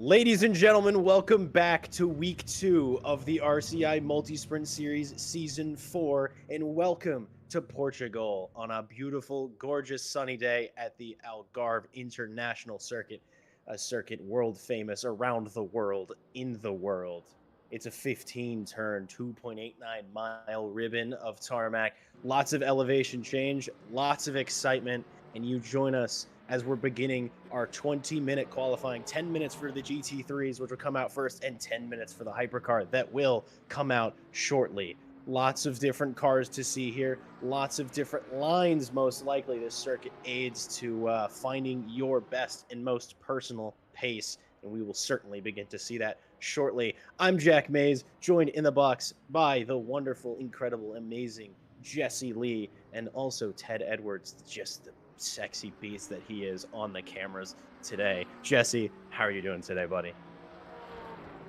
Ladies and gentlemen, welcome back to week 2 of the RCI Multi-Sprint Series Season 4, and welcome to Portugal on a beautiful, gorgeous, sunny day at the Algarve International Circuit, a circuit world famous around the world, in the world. It's a 15-turn, 2.89-mile ribbon of tarmac, lots of elevation change, lots of excitement, and you join us as we're beginning our 20-minute qualifying, 10 minutes for the GT3s, which will come out first, and 10 minutes for the hypercar that will come out shortly. Lots of different cars to see here, lots of different lines, most likely. This circuit aids to finding your best and most personal pace, and we will certainly begin to see that shortly. I'm Jack Mays, joined in the box by the wonderful, incredible, amazing Jesse Lee, and also Ted Edwards, just the sexy beast that he is on the cameras today. Jesse, how are you doing today, buddy?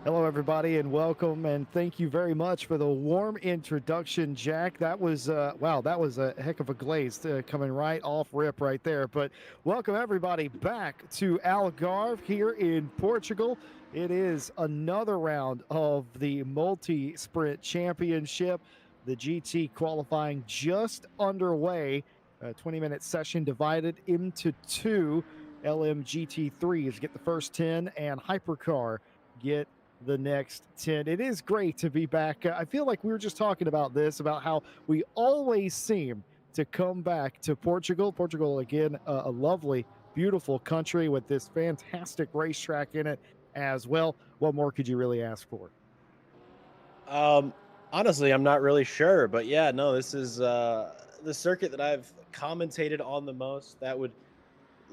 Hello, everybody, and welcome, and thank you very much for the warm introduction, Jack. That was, wow, that was a heck of a glaze coming right off rip right there. But welcome, everybody, back to Algarve here in Portugal. It is another round of the Multi-Sprint Championship. The GT qualifying just underway. A 20-minute session divided into two. LMGT3s get the first 10, and Hypercar get the next 10. It is great to be back. I feel like we were just talking about this, about how we always seem to come back to Portugal. Portugal, again, a lovely, beautiful country with this fantastic racetrack in it as well. What more could you really ask for? Honestly, I'm not really sure, but yeah, no, this is the circuit that I've commentated on the most. That would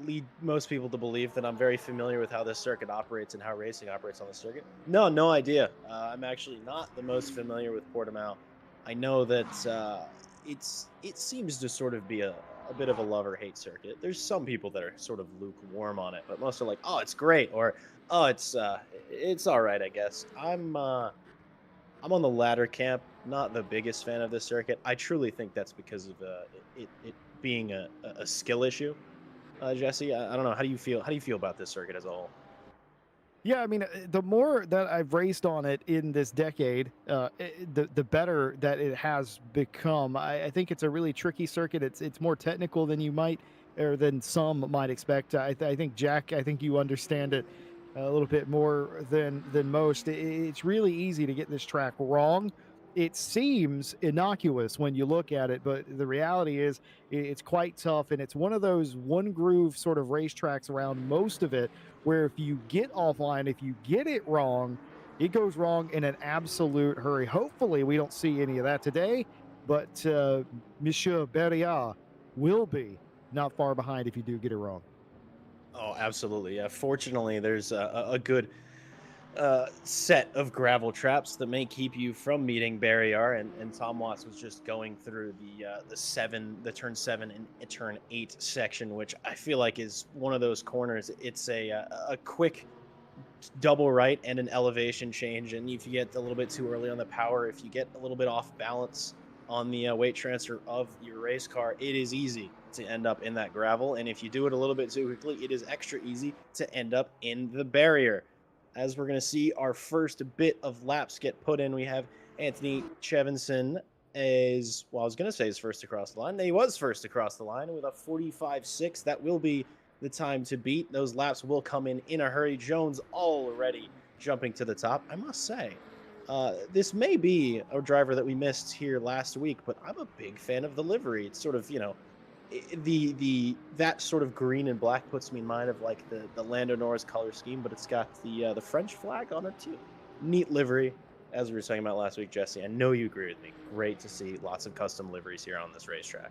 lead most people to believe that I'm very familiar with how this circuit operates and how racing operates on the circuit. No idea. I'm actually not the most familiar with Portimao. I know that it seems to sort of be a bit of a love-or-hate circuit. There's some people that are sort of lukewarm on it, but most are like, oh, it's great, or oh, it's all right, I guess. I'm on the latter camp, not the biggest fan of this circuit. I truly think that's because of it being a skill issue. Jesse, I don't know. How do you feel? How do you feel about this circuit as a whole? Yeah, I mean, the more that I've raced on it in this decade, the better that it has become. I think it's a really tricky circuit. It's more technical than you might, or than some might expect. I think Jack, I think you understand it a little bit more than most. It's really easy to get this track wrong. It seems innocuous when you look at it, but the reality is it's quite tough, and it's one of those one groove sort of racetracks around most of it, where if you get offline, if you get it wrong, it goes wrong in an absolute hurry. Hopefully, we don't see any of that today, but Monsieur Berriat will be not far behind if you do get it wrong. Oh, absolutely. Yeah. Fortunately, there's a good set of gravel traps that may keep you from meeting Barrier, and Tom Watts was just going through the turn 7 and turn 8 section, which I feel like is one of those corners. It's a quick double right and an elevation change, and if you get a little bit too early on the power, if you get a little bit off balance on the weight transfer of your race car, it is easy to end up in that gravel, and if you do it a little bit too quickly, it is extra easy to end up in the barrier. As we're going to see our first bit of laps get put in, we have Anthony Chevenson is, well, I was going to say he's first across the line. He was first across the line with a 45.6. That will be the time to beat. Those laps will come in a hurry. Jones already jumping to the top. I must say, this may be a driver that we missed here last week, but I'm a big fan of the livery. It's sort of, that sort of green and black puts me in mind of like the Lando Norris color scheme, but it's got the French flag on it too. Neat livery, as we were talking about last week, Jesse. I know you agree with me. Great to see lots of custom liveries here on this racetrack.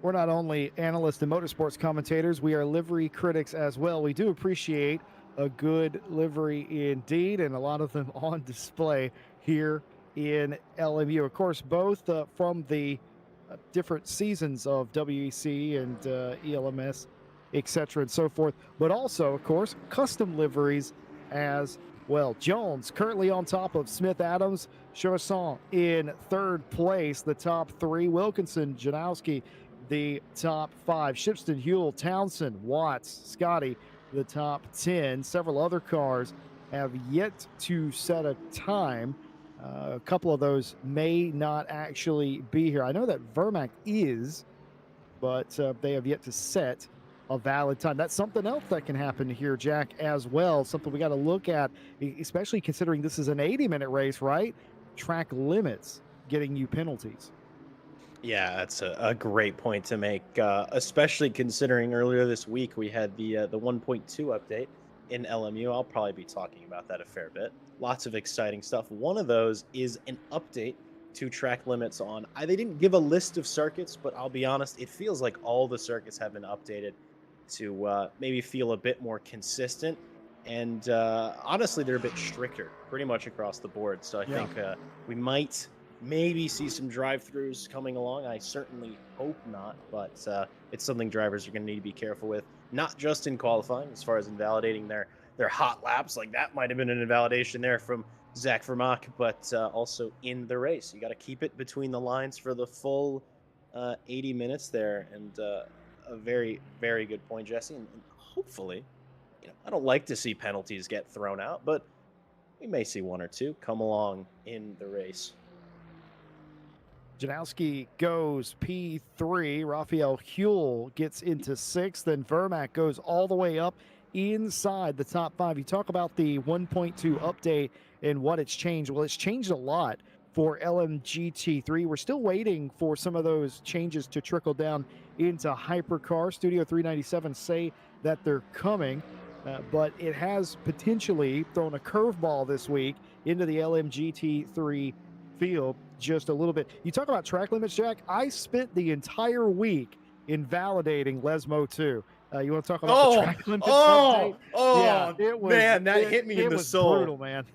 We're not only analysts and motorsports commentators, we are livery critics as well. We do appreciate a good livery indeed, and a lot of them on display here in LMU. Of course, both from the different seasons of WEC and ELMS, etc., and so forth, but also, of course, custom liveries as well. Jones currently on top of Smith Adams, Chevrolet in third place, the top three. Wilkinson, Janowski, the top five. Shipston, Huell, Townsend, Watts, Scotty the top 10. Several other cars have yet to set a time. A couple of those may not actually be here. I know that Vermac is, but they have yet to set a valid time. That's something else that can happen here, Jack, as well. Something we got to look at, especially considering this is an 80-minute race, right? Track limits getting you penalties. Yeah, that's a great point to make, especially considering earlier this week we had the 1.2 update in LMU. I'll probably be talking about that a fair bit. Lots of exciting stuff. One of those is an update to track limits on. They didn't give a list of circuits, but I'll be honest, it feels like all the circuits have been updated to maybe feel a bit more consistent. And honestly, they're a bit stricter, pretty much across the board. So I Yeah. think we might maybe see some drive-throughs coming along. I certainly hope not, but it's something drivers are going to need to be careful with, not just in qualifying, as far as invalidating their hot laps. Like that might have been an invalidation there from Zach Vermaak, but also in the race. You got to keep it between the lines for the full 80 minutes there, and a very, very good point, Jesse. And hopefully, I don't like to see penalties get thrown out, but we may see one or two come along in the race. Janowski goes P3. Raphael Huell gets into sixth. Then Vermac goes all the way up inside the top five. You talk about the 1.2 update and what it's changed. Well, it's changed a lot for LMGT3. We're still waiting for some of those changes to trickle down into Hypercar. Studio 397 say that they're coming. But it has potentially thrown a curveball this week into the LMGT3 field just a little bit. You talk about track limits, Jack. I spent the entire week invalidating Lesmo 2. You want to talk about the track limits update? Yeah, it was, man, that hit me in the soul. Brutal, man.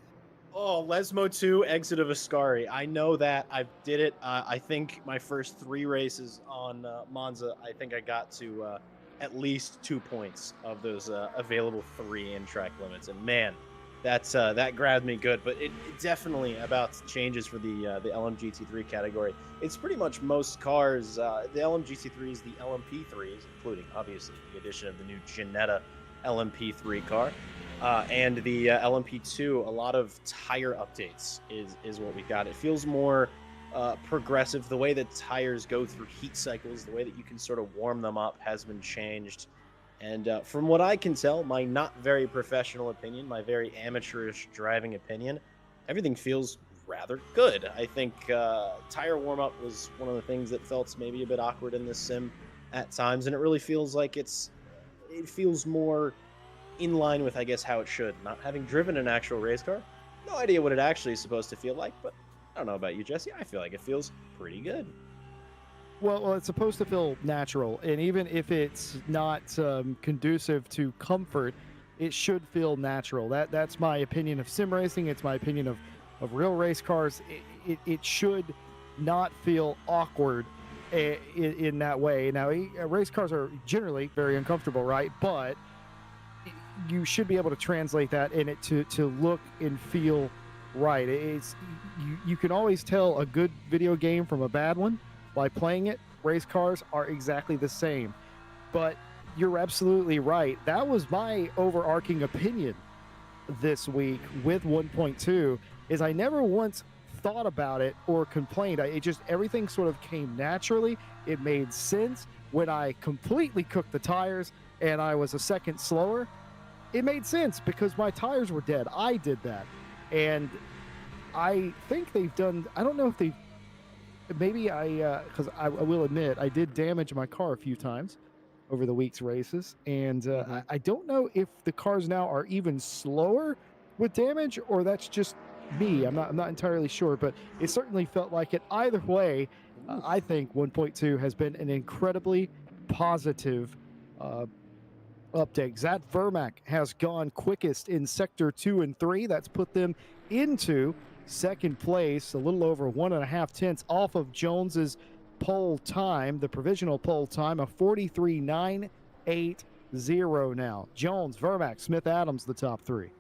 Oh, Lesmo 2, exit of Ascari. I know that. I did it. I think my first 3 races on Monza, I think I got to at least 2 points of those available 3 in track limits. And man, that grabbed me good. But it definitely about changes for the LMGT3 category. It's pretty much most cars. The LMGT3s, the LMP3s, including obviously the addition of the new Ginetta LMP3 car. And the LMP2, a lot of tire updates is what we got. It feels more progressive. The way that tires go through heat cycles, the way that you can sort of warm them up has been changed. And from what I can tell, my not very professional opinion, my very amateurish driving opinion, everything feels rather good. I think tire warm-up was one of the things that felt maybe a bit awkward in this sim at times, and it really feels like it feels more in line with, I guess, how it should. Not having driven an actual race car, no idea what it actually is supposed to feel like, but I don't know about you, Jesse. I feel like it feels pretty good. Well, it's supposed to feel natural, and even if it's not conducive to comfort, it should feel natural. That's my opinion of sim racing. It's my opinion of real race cars. It should not feel awkward in that way. Now, race cars are generally very uncomfortable, right? But you should be able to translate that in it to look and feel right. You can always tell a good video game from a bad one by playing it. Race cars are exactly the same. But you're absolutely right. That was my overarching opinion this week with 1.2 is I never once thought about it or complained. Everything sort of came naturally. It made sense. When I completely cooked the tires and I was a second slower, it made sense because my tires were dead. I did that. And I think they've done, I don't know if they, maybe because I will admit, I did damage my car a few times over the week's races. And I don't know if the cars now are even slower with damage or that's just me. I'm not entirely sure, but it certainly felt like it. Either way, I think 1.2 has been an incredibly positive update. Zach Vermaak has gone quickest in sector 2 and 3. That's put them into second place, a little over 1.5 tenths off of Jones's pole time, the provisional pole time of 43.980 now. Jones, Vermaak, Smith, Adams, the top 3.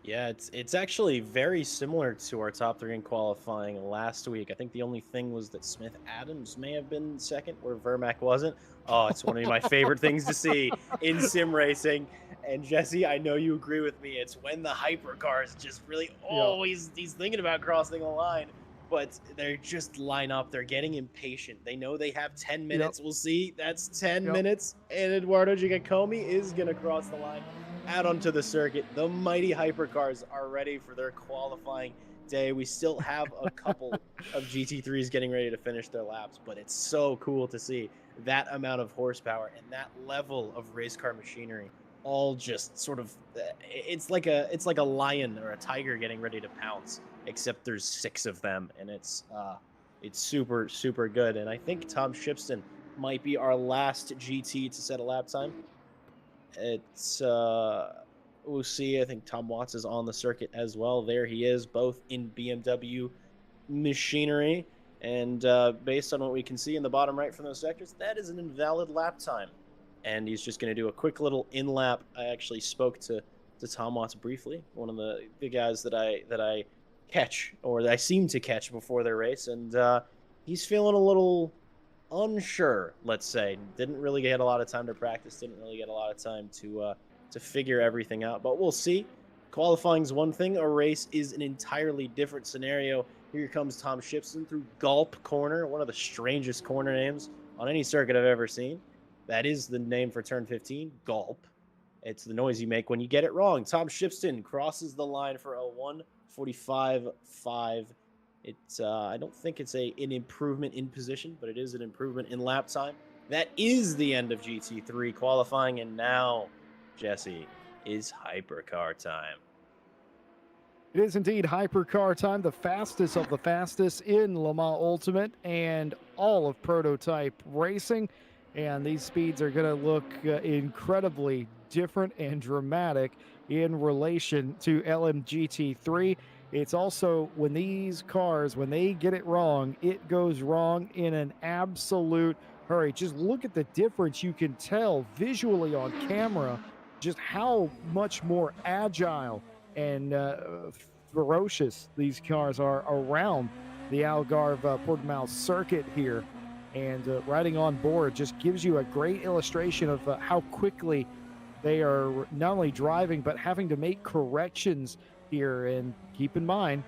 Yeah, it's actually very similar to our top three in qualifying last week. I think the only thing was that Smith Adams may have been second, where Vermac wasn't. Oh, it's one of my favorite things to see in sim racing. And Jesse, I know you agree with me. It's when the hypercars just really Yeah. always he's thinking about crossing the line, but they're just line up. They're getting impatient. They know they have 10 Yep. minutes. We'll see. That's 10 Yep. minutes, and Eduardo Giacomi is gonna cross the line out onto the circuit. The mighty hypercars are ready for their qualifying day. We still have a couple of GT3s getting ready to finish their laps, but it's so cool to see that amount of horsepower and that level of race car machinery all just sort of it's like a lion or a tiger getting ready to pounce, except there's six of them, and it's super super good. And I think Tom Shipston might be our last GT to set a lap time. It's we'll see. I think Tom Watts is on the circuit as well. There he is, both in BMW machinery. And based on what we can see in the bottom right from those sectors, that is an invalid lap time. And he's just going to do a quick little in lap. I actually spoke to Tom Watts briefly, one of the guys that I catch or that I seem to catch before their race, and he's feeling a little unsure, let's say. Didn't really get a lot of time to practice, didn't really get a lot of time to figure everything out, but we'll see. Qualifying's one thing, a race is an entirely different scenario. Here comes Tom Shipson through Gulp Corner, one of the strangest corner names on any circuit I've ever seen. That is the name for turn 15, Gulp. It's the noise you make when you get it wrong. Tom Shipston crosses the line for a 1:45.5. It's I don't think it's an improvement in position, but it is an improvement in lap time. That is the end of GT3 qualifying, and now, Jesse, is hypercar time. It is indeed hypercar time, the fastest of the fastest in Le Mans Ultimate and all of prototype racing. And these speeds are going to look incredibly different and dramatic in relation to LMGT3. It's also when these cars, when they get it wrong, it goes wrong in an absolute hurry. Just look at the difference. You can tell visually on camera just how much more agile and ferocious these cars are around the Algarve Portimao circuit here. And riding on board just gives you a great illustration of how quickly they are not only driving, but having to make corrections here. And keep in mind,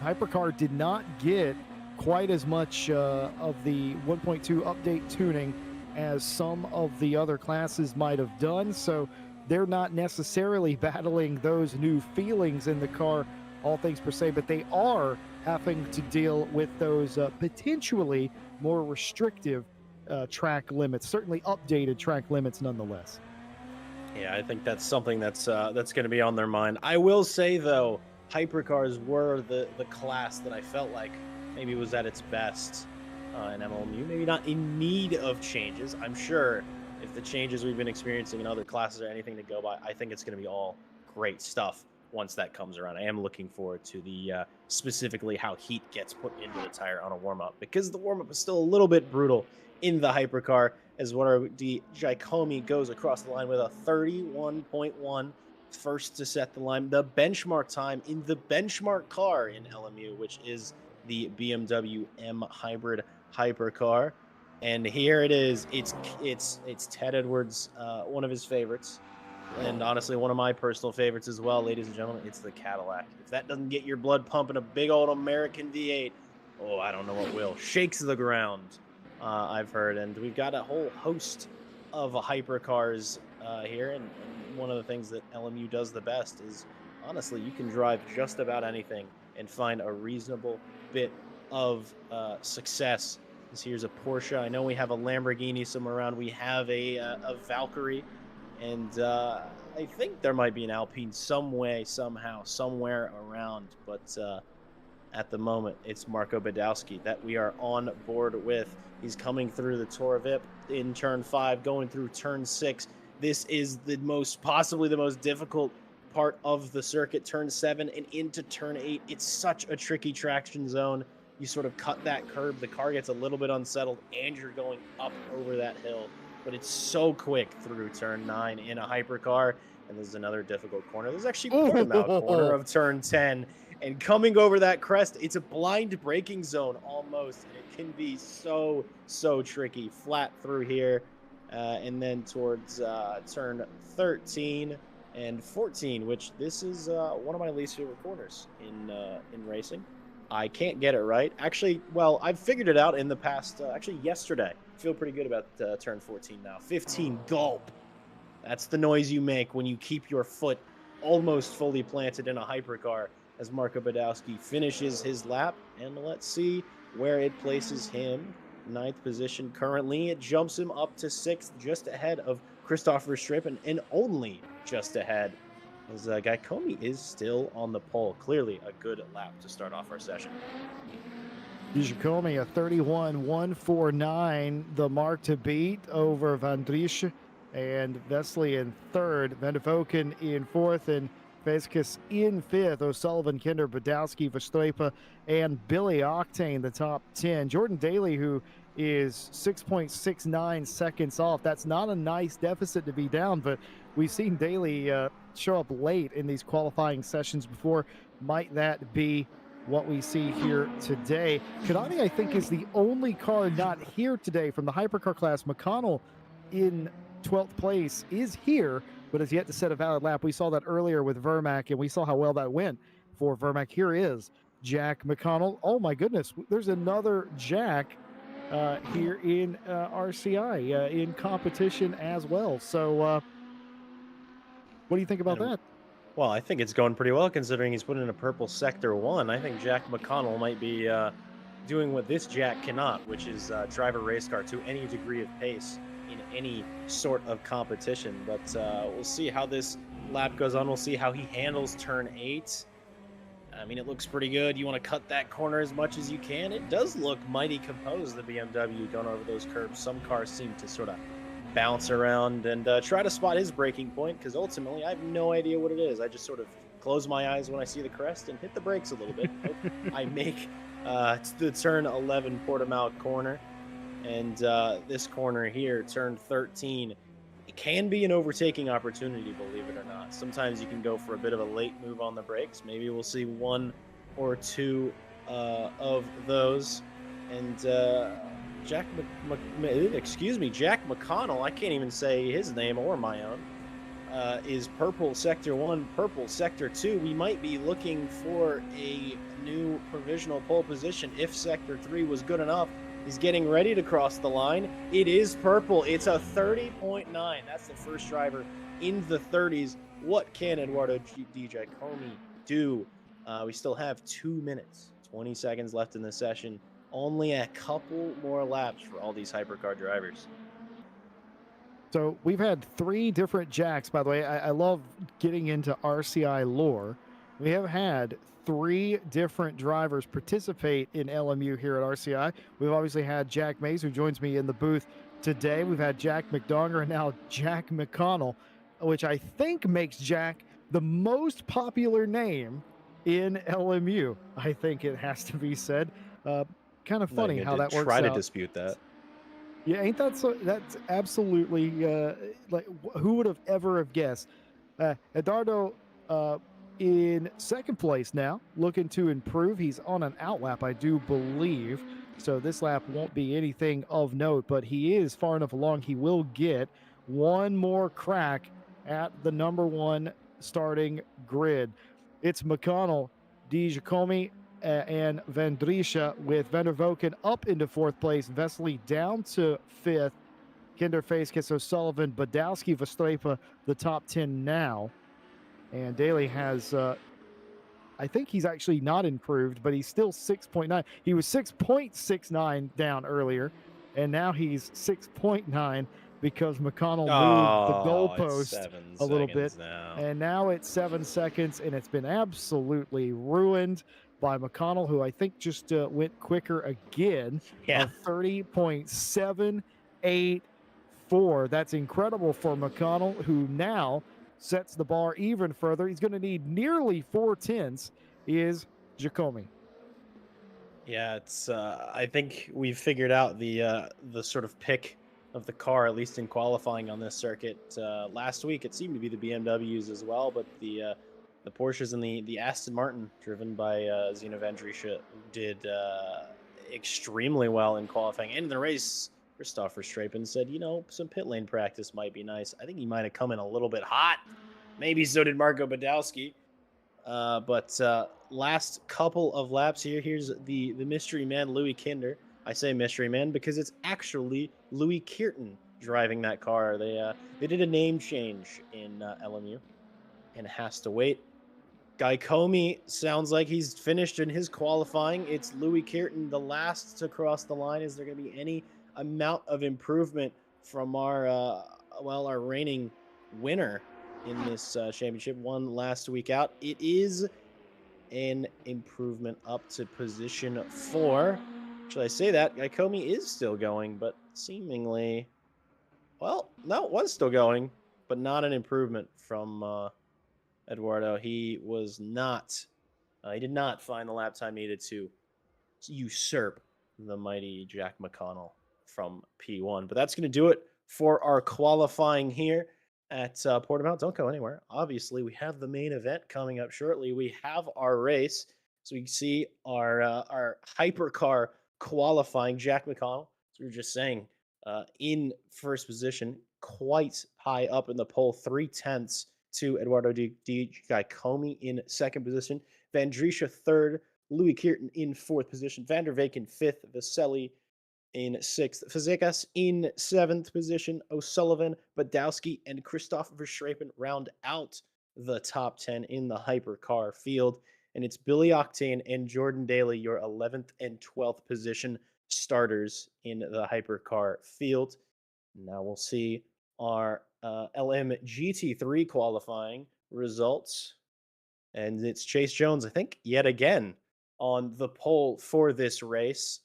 Hypercar did not get quite as much of the 1.2 update tuning as some of the other classes might have done. So they're not necessarily battling those new feelings in the car, all things per se, but they are having to deal with those potentially more restrictive track limits, certainly updated track limits nonetheless. Yeah, I think that's something that's going to be on their mind. I will say though, hypercars were the class that I felt like maybe was at its best in MLMU. Maybe not in need of changes. I'm sure if the changes we've been experiencing in other classes are anything to go by, I think it's going to be all great stuff once that comes around. I am looking forward to the specifically how heat gets put into the tire on a warm up, because the warm up is still a little bit brutal in the hypercar, as the Giacomi goes across the line with a 31.1, first to set the line. The benchmark time in the benchmark car in LMU, which is the BMW M Hybrid hypercar. And here it is. It's Ted Edwards, one of his favorites, and honestly one of my personal favorites as well, ladies and gentlemen. It's the Cadillac. If that doesn't get your blood pumping, a big old American V8, oh, I don't know what will. Shakes the ground. I've heard, and we've got a whole host of hypercars here, and one of the things that LMU does the best is, honestly, you can drive just about anything and find a reasonable bit of success. Here's a Porsche. I know we have a Lamborghini somewhere around. We have a Valkyrie, and I think there might be an Alpine some way, somehow, somewhere around, but at the moment, it's Marco Badowski that we are on board with. He's coming through the Tor Vip in turn 5, going through turn 6. This is possibly the most difficult part of the circuit, turn 7 and into turn 8. It's such a tricky traction zone. You sort of cut that curb, the car gets a little bit unsettled, and you're going up over that hill. But it's so quick through turn 9 in a hypercar. And this is another difficult corner. This is actually Portimao corner Oh, of turn 10. And coming over that crest, it's a blind braking zone almost. And it can be so, so tricky. Flat through here. And then towards turn 13 and 14, which this is one of my least favorite corners in racing. I can't get it right. Actually, well, I've figured it out in the past. Actually, yesterday. I feel pretty good about turn 14 now. 15, gulp. That's the noise you make when you keep your foot almost fully planted in a hypercar as Marco Badowski finishes his lap. And let's see where it places him. Ninth position currently. It jumps him up to sixth, just ahead of Christopher Stripp and only just ahead as Gaikomi is still on the pole. Clearly a good lap to start off our session. Giacomi, a 31.149, the mark to beat over Van Driesch and Vesely in third, Van der Voken in fourth, and Veskes in fifth. O'Sullivan, Kinder, Badowski, Verstrepe, and Billy Octane, the top 10. Jordan Daly, who is 6.69 seconds off. That's not a nice deficit to be down, but we've seen Daly show up late in these qualifying sessions before. Might that be what we see here today? Kanani, I think, is the only car not here today from the hypercar class. McConnell in 12th place is here, but has yet to set a valid lap. We saw that earlier with Vermac, and we saw how well that went for Vermac. Here is Jack McConnell. Oh my goodness, there's another Jack here in RCI in competition as well. So what do you think about that? Well, I think it's going pretty well considering he's put in a purple sector 1. I think Jack McConnell might be doing what this Jack cannot, which is drive a race car to any degree of pace in any sort of competition. But we'll see how this lap goes on. We'll see how he handles turn 8. I mean, it looks pretty good. You want to cut that corner as much as you can. It does look mighty composed, the BMW, going over those curbs. Some cars seem to sort of bounce around and try to spot his braking point, because ultimately I have no idea what it is. I just sort of close my eyes when I see the crest and hit the brakes a little bit. I make the turn 11 Portimao corner, and this corner here, turn 13, it can be an overtaking opportunity, believe it or not. Sometimes you can go for a bit of a late move on the brakes. Maybe we'll see one or two of those. And Jack McConnell, I can't even say his name or my own, is purple sector 1, purple sector 2. We might be looking for a new provisional pole position if sector 3 was good enough. He's getting ready to cross the line. It is purple. It's a 30.9. That's the first driver in the 30s. What can Eduardo Di Giacomi do? We still have 2 minutes, 20 seconds left in the session. Only a couple more laps for all these hypercar drivers. So we've had 3 different Jacks, by the way. I love getting into RCI lore. We have had 3 different drivers participate in LMU here at RCI. We've obviously had Jack Mays, who joins me in the booth today. We've had Jack McDonger and now Jack McConnell, which I think makes Jack the most popular name in LMU. I think it has to be said. Kind of funny how that works out. Try to dispute that. Yeah, ain't that so? That's absolutely like, who would have ever have guessed? Eduardo in second place now, looking to improve. He's on an outlap, I do believe. So this lap won't be anything of note, but he is far enough along. He will get one more crack at the number 1 starting grid. It's McConnell, Di Giacomi, and Van Driesch, with Van der Voken up into 4th place, Vesely down to 5th, Kinder, Veskes, O'Sullivan, Badowski, Verstrepe, the top 10 now. And Daly has, I think he's actually not improved, but he's still 6.9. He was 6.69 down earlier, and now he's 6.9 because McConnell moved the goalpost a little bit. Now. And now it's 7 seconds, and it's been absolutely ruined by McConnell, who I think just went quicker again. Yeah. 30.784. That's incredible for McConnell, who now sets the bar even further. He's going to need nearly 4/10 is Giacomi. Yeah, it's I think we've figured out the sort of pick of the car, at least in qualifying on this circuit. Last week, it seemed to be the BMWs as well, but the Porsches and the Aston Martin, driven by Zino Van Drisha, did extremely well in qualifying. And in the race, Christopher Strapen said, some pit lane practice might be nice. I think he might have come in a little bit hot. Maybe so did Marco Badowski. But last couple of laps here. Here's the mystery man, Louis Kinder. I say mystery man because it's actually Louis Kirton driving that car. They did a name change in LMU and has to wait. Guy Comey sounds like he's finished in his qualifying. It's Louis Kirton, the last to cross the line. Is there going to be any amount of improvement from our reigning winner in this championship? One last week out. It is an improvement up to position 4. Should I say that? Guy Comey is still going, but seemingly, well, no, it was still going, but not an improvement from Eduardo. He was not. He did not find the lap time needed to usurp the mighty Jack McConnell from P1. But that's going to do it for our qualifying here at Portimao. Don't go anywhere. Obviously, we have the main event coming up shortly. We have our race. So we can see our hypercar qualifying. Jack McConnell, as we were just saying, in first position, quite high up in the pole, 3/10 to Eduardo Di Giacomi in second position. Van Drisha third, Louis Kirton in fourth position, Van der Vaken fifth, Vaselli in sixth, Fazekas in seventh position, O'Sullivan, Badowski, and Christoph Verstrapen round out the top 10 in the hypercar field. And it's Billy Octane and Jordan Daly, your 11th and 12th position starters in the hypercar field. Now we'll see our LM GT3 qualifying results. And it's Chase Jones, I think, yet again on the pole for this race.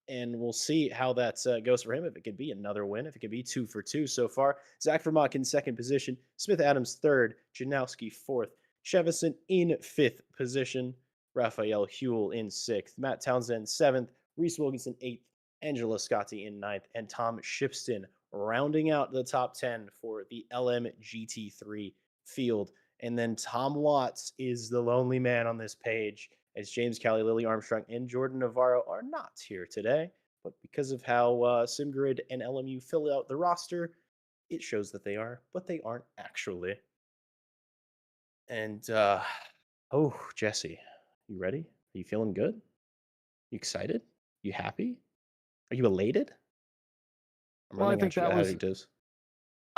And we'll see how that goes for him. If it could be another win, if it could be 2 for 2 so far. Zach Vermaak in second position, Smith Adams third, Janowski fourth, Chevison in fifth position, Raphael Huell in sixth, Matt Townsend seventh, Reese Wilkinson eighth, Angela Scotti in ninth, and Tom Shipston rounding out the top 10 for the LM GT3 field. And then Tom Watts is the lonely man on this page, as James Cowley, Lily Armstrong, and Jordan Navarro are not here today. But because of how SimGrid and LMU fill out the roster, it shows that they are, but they aren't actually. And, Jesse, you ready? Are you feeling good? You excited? You happy? Are you elated? I'm Well, I running think out of that was adjectives.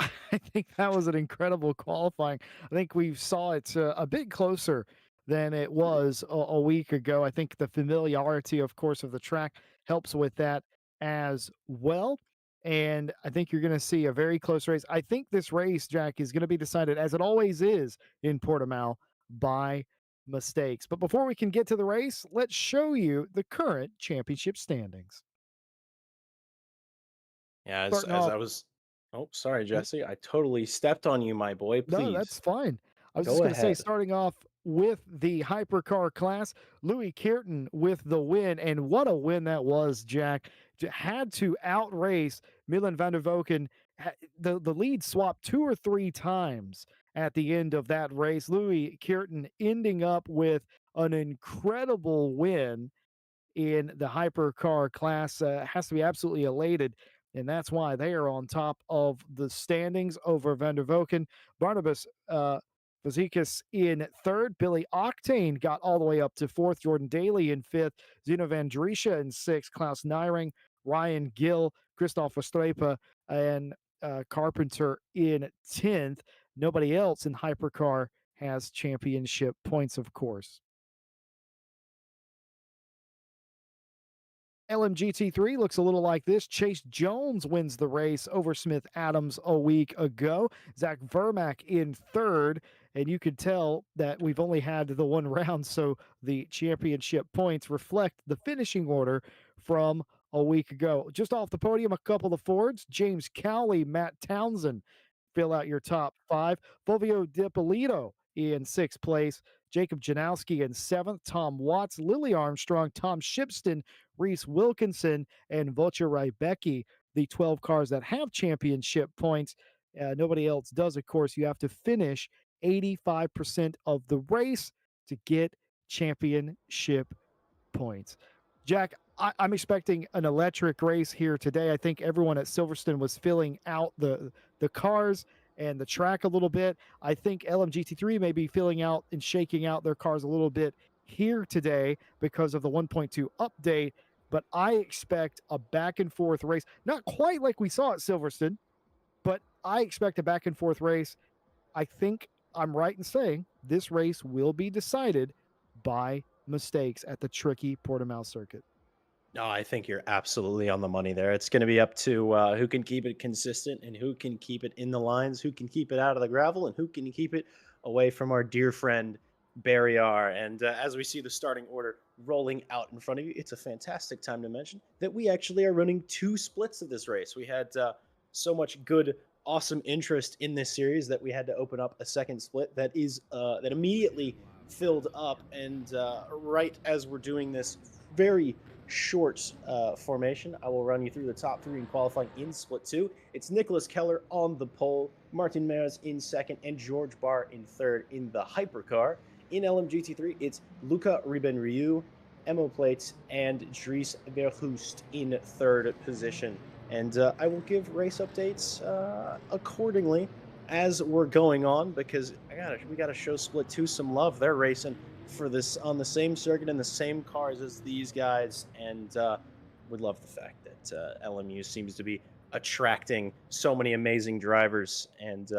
I think that was an incredible qualifying. I think we saw it a bit closer than it was a week ago. I think the familiarity, of course, of the track helps with that as well. And I think you're going to see a very close race. I think this race, Jack, is going to be decided, as it always is in Portimao, by mistakes. But before we can get to the race, let's show you the current championship standings. Yeah, Starting as off, I was. Oh, sorry, Jesse. I totally stepped on you, my boy. no, that's Please fine. I was just go going to say, ahead. starting off with the hypercar class, Louis Kirton with the win. And what a win that was, Jack. Had to outrace Milan van der Voken. The lead swapped 2 or 3 times at the end of that race. Louis Kirton ending up with an incredible win in the hypercar class. Has to be absolutely elated. And that's why they are on top of the standings over Van der Voken. Barnabas Fazekas in third. Billy Octane got all the way up to fourth. Jordan Daly in fifth. Zeno Van Drisha in sixth. Klaus Nyring, Ryan Gill, Christoph Strepe, and Carpenter in 10th. Nobody else in hypercar has championship points, of course. LMGT3 looks a little like this. Chase Jones wins the race over Smith Adams a week ago. Zach Vermaak in third. And you could tell that we've only had the one round, so the championship points reflect the finishing order from a week ago. Just off the podium, a couple of Fords. James Cowley, Matt Townsend fill out your top five. Fulvio DiPolito in sixth place. Jacob Janowski in seventh. Tom Watts, Lily Armstrong, Tom Shipston, Reese Wilkinson, and Voce Rybecki, the 12 cars that have championship points. Nobody else does, of course. You have to finish 85% of the race to get championship points. Jack, I'm expecting an electric race here today. I think everyone at Silverstone was filling out the cars and the track a little bit. I think LMGT3 may be filling out and shaking out their cars a little bit here today because of the 1.2 update. But I expect a back and forth race, not quite like we saw at Silverstone, but I expect a back and forth race. I think I'm right in saying this race will be decided by mistakes at the tricky Portimao circuit. No, I think you're absolutely on the money there. It's going to be up to who can keep it consistent and who can keep it in the lines, who can keep it out of the gravel, and who can keep it away from our dear friend Barrier. And as we see the starting order rolling out in front of you, it's a fantastic time to mention that we actually are running two splits of this race. We had so much good, awesome interest in this series that we had to open up a second split that immediately filled up. And right as we're doing this very short formation, I will run you through the top three in qualifying in split two. It's Nicholas Keller on the pole, Martin Mears in second, and George Barr in third in the hypercar. In LMGT3, it's Luca Ribenriu, Emo Plates, and Dries Verhoost in third position. And I will give race updates accordingly as we're going on, because we gotta show split two some love. They're racing for this on the same circuit in the same cars as these guys, and would love the fact that LMU seems to be attracting so many amazing drivers, and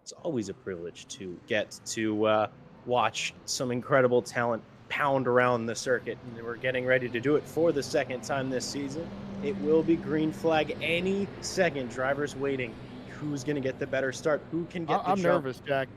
it's always a privilege to get to watch some incredible talent pound around the circuit, and we're getting ready to do it for the second time this season. It will be green flag any second. Drivers waiting. Who's going to get the better start? Who can get the I'm jump? nervous, Jack.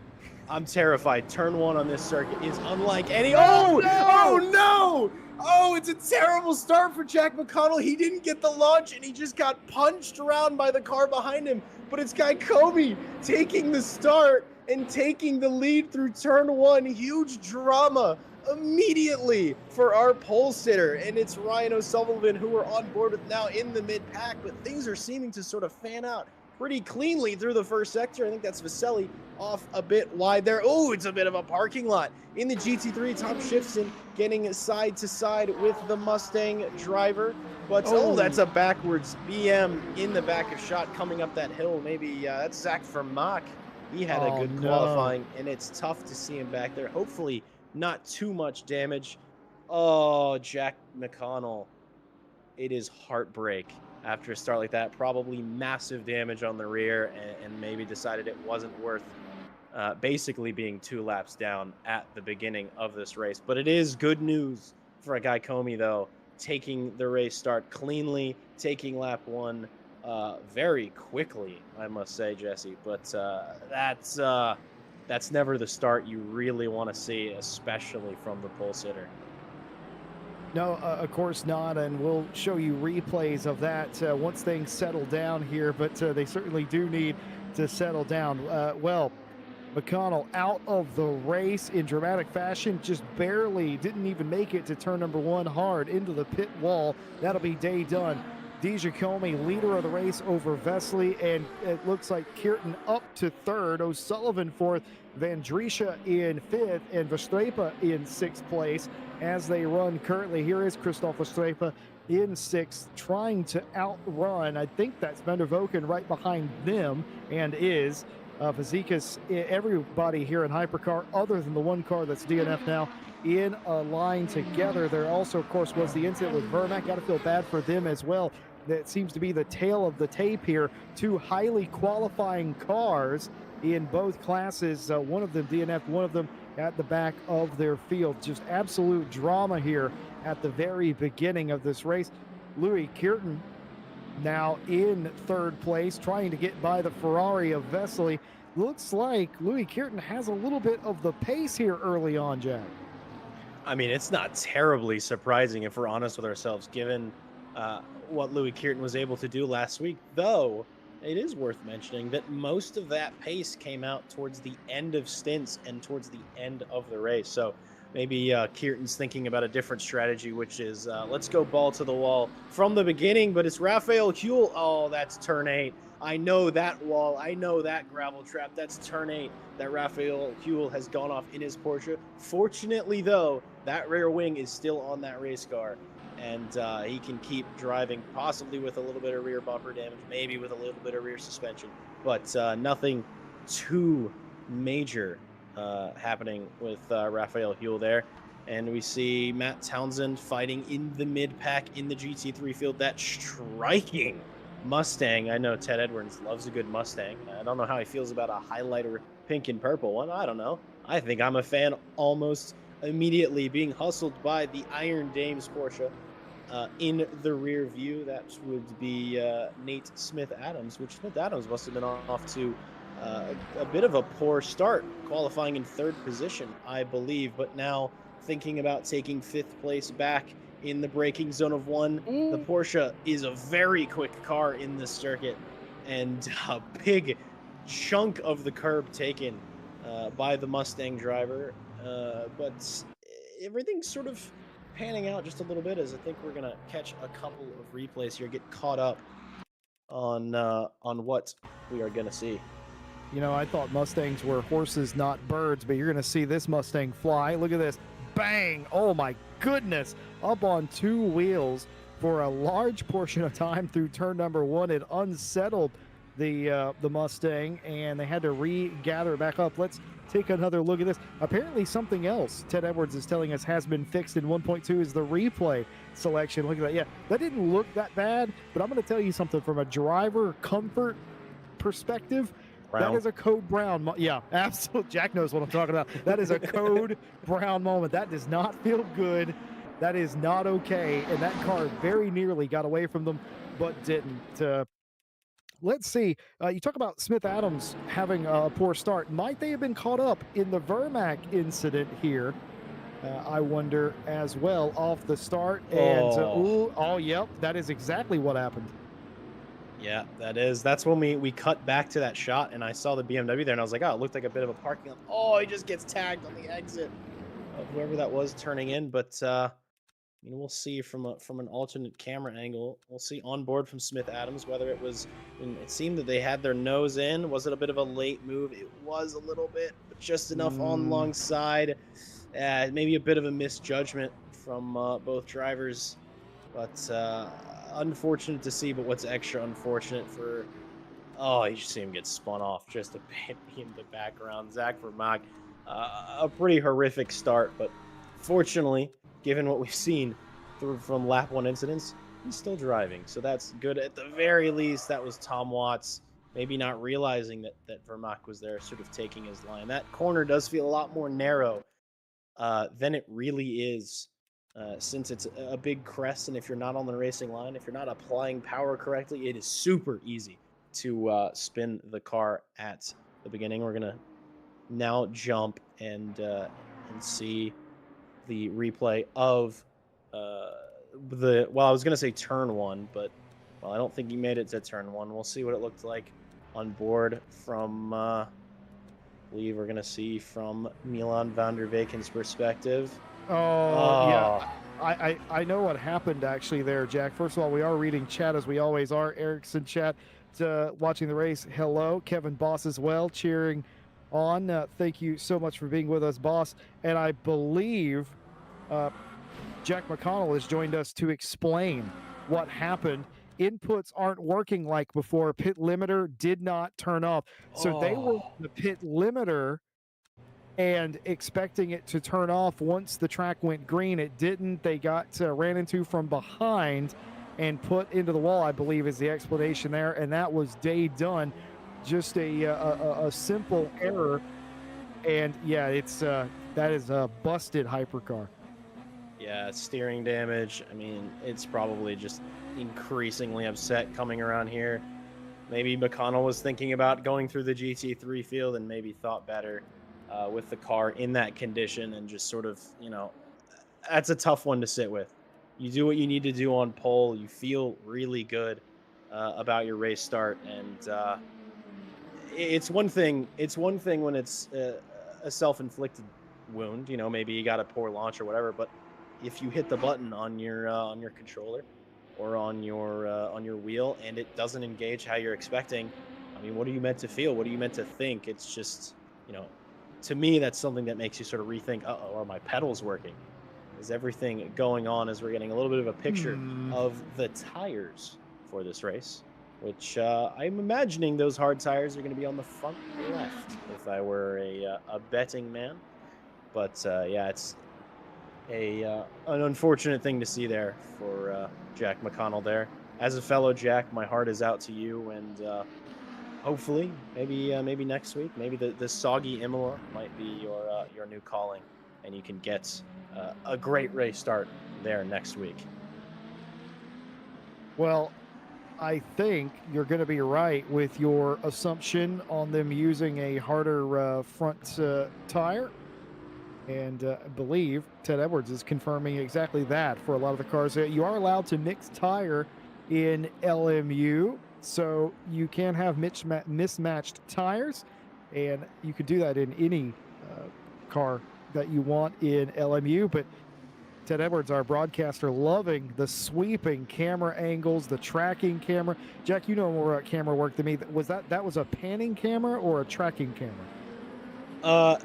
I'm terrified. Turn one on this circuit is unlike any. Oh, Oh, no! oh no! Oh, it's a terrible start for Jack McConnell. He didn't get the launch and he just got punched around by the car behind him. But it's Guy Comey taking the start and taking the lead through turn one. Huge drama immediately for our pole sitter. And it's Ryan O'Sullivan who we're on board with now in the mid-pack. But things are seeming to sort of fan out pretty cleanly through the first sector. I think that's Vaselli off a bit wide there. Oh, it's a bit of a parking lot. In the GT3, Tom Shifson getting side to side with the Mustang driver. But, that's a backwards BM in the back of shot coming up that hill. Maybe that's Zach Vermaak. He had a good qualifying, and it's tough to see him back there. Hopefully not too much damage. Oh, Jack McConnell. It is heartbreak. After a start like that, probably massive damage on the rear, and maybe decided it wasn't worth basically being 2 laps down at the beginning of this race. But it is good news for a Guy Comey, though, taking the race start cleanly, taking lap 1 very quickly, I must say, Jesse. But that's never the start you really want to see, especially from the pole sitter. No, of course not, and we'll show you replays of that once things settle down here, but they certainly do need to settle down. Well, McConnell out of the race in dramatic fashion, just barely didn't even make it to turn number 1 hard into the pit wall. That'll be day done. Comey, leader of the race over Vesely, and it looks like Kierton up to 3rd, O'Sullivan 4th, Van Driesche in 5th, and Verstrepe in 6th place as they run currently. Here is Christoph Verstrepe in 6th, trying to outrun, I think that's Van der Voken right behind them, and is Fazekas, everybody here in Hypercar, other than the one car that's DNF now, in a line together. There also, of course, was the incident with Vermaak. Got to feel bad for them as well. That seems to be the tail of the tape here. 2 highly qualifying cars in both classes. One of them DNF, one of them at the back of their field. Just absolute drama here at the very beginning of this race. Louis Kierton now in 3rd place, trying to get by the Ferrari of Vesely. Looks like Louis Kierton has a little bit of the pace here early on, Jack. I mean, it's not terribly surprising if we're honest with ourselves, given what Louis Kierton was able to do last week, though it is worth mentioning that most of that pace came out towards the end of stints and towards the end of the race. So maybe Kieran's thinking about a different strategy, which is let's go ball to the wall from the beginning. But it's Raphael Huel. Oh, that's turn 8. I know that wall. I know that gravel trap. That's turn 8 that Raphael Huel has gone off in his Porsche. Fortunately, though, that rear wing is still on that race car, and he can keep driving, possibly with a little bit of rear bumper damage, maybe with a little bit of rear suspension, but nothing too major happening with Raphael Huel there. And we see Matt Townsend fighting in the mid pack in the GT3 field. That striking Mustang. I know Ted Edwards loves a good Mustang. I don't know how he feels about a highlighter pink and purple one. I don't know. I think I'm a fan almost immediately, being hustled by the Iron Dames Porsche in the rear view. That would be Nate Smith Adams, which Smith Adams must have been off to a bit of a poor start, qualifying in 3rd position, I believe, but now thinking about taking 5th place back in the braking zone of 1. The Porsche is a very quick car in this circuit, and a big chunk of the curb taken by the Mustang driver, but everything's sort of panning out just a little bit, as I think we're going to catch a couple of replays here, get caught up on what we are going to see. You know, I thought Mustangs were horses, not birds, but you're going to see this Mustang fly. Look at this. Bang! Oh my goodness! Up on 2 wheels for a large portion of time through turn number 1. It unsettled the Mustang, and they had to regather it back up. Let's take another look at this. Apparently something else Ted Edwards is telling us has been fixed in 1.2 is the replay selection. Look at that. Yeah, that didn't look that bad, but I'm going to tell you something from a driver comfort perspective. Brown. That is a code brown. Yeah, absolutely. Jack knows what I'm talking about. That is a code brown moment. That does not feel good. That is not okay. And that car very nearly got away from them, but didn't. Let's see. You talk about Smith Adams having a poor start. Might they have been caught up in the Vermac incident here? I wonder as well, off the start. And yep, that is exactly what happened. Yeah, that's when we cut back to that shot, and I saw the BMW there, and I was like, oh, it looked like a bit of a parking lot. Oh, he just gets tagged on the exit of whoever that was turning in. But we'll see from an alternate camera angle. We'll see on board from Smith Adams whether it was. It seemed that they had their nose in. Was it a bit of a late move? It was a little bit, but just enough on long side. Maybe a bit of a misjudgment from both drivers, but unfortunate to see. But what's extra unfortunate for, you see him get spun off just a bit in the background. Zach Vermaak, a pretty horrific start, but fortunately, given what we've seen from lap 1 incidents, he's still driving, so that's good. At the very least, that was Tom Watts maybe not realizing that Vermaak was there, sort of taking his line. That corner does feel a lot more narrow than it really is. Since it's a big crest, and if you're not on the racing line, if you're not applying power correctly, it is super easy to spin the car at the beginning. We're gonna now jump and see the replay of I was gonna say turn 1, but I don't think he made it to turn 1. We'll see what it looked like on board from. I believe we're gonna see from Milan van der Veken's perspective. Yeah, I know what happened actually there, Jack. First of all, we are reading chat as we always are. Erickson chat, watching the race. Hello, Kevin Boss as well, cheering on. Thank you so much for being with us, Boss. And I believe Jack McConnell has joined us to explain what happened. Inputs aren't working like before. Pit limiter did not turn off. So they were the pit limiter and expecting it to turn off once the track went green. It didn't. They got ran into from behind and put into the wall, I believe is the explanation there. And that was day done. Just a simple error. And yeah, it's that is a busted hypercar. Yeah, steering damage. I mean, it's probably just increasingly upset coming around here. Maybe McConnell was thinking about going through the GT3 field and maybe thought better with the car in that condition, and just sort of, that's a tough one to sit with. You do what you need to do on pole. You feel really good about your race start, and it's one thing. It's one thing when it's a self-inflicted wound. Maybe you got a poor launch or whatever. But if you hit the button on your controller or on your wheel and it doesn't engage how you're expecting, I mean, what are you meant to feel? What are you meant to think? It's just, you know, to me, that's something that makes you sort of rethink. Oh, are my pedals working? Is everything going on as we're getting a little bit of a picture Hmm. of the tires for this race, which I'm imagining those hard tires are going to be on the front left if I were a betting man. But yeah, it's an unfortunate thing to see there for Jack McConnell there. As a fellow Jack, my heart is out to you, and hopefully, maybe next week, maybe the soggy Imola might be your new calling, and you can get a great race start there next week. Well, I think you're going to be right with your assumption on them using a harder front tire. And I believe Ted Edwards is confirming exactly that for a lot of the cars. You are allowed to mix tire in LMU, so you can have mismatched tires, and you could do that in any car that you want in LMU. But Ted Edwards, our broadcaster, loving the sweeping camera angles, the tracking camera. Jack, you know more about camera work than me. Was a panning camera or a tracking camera?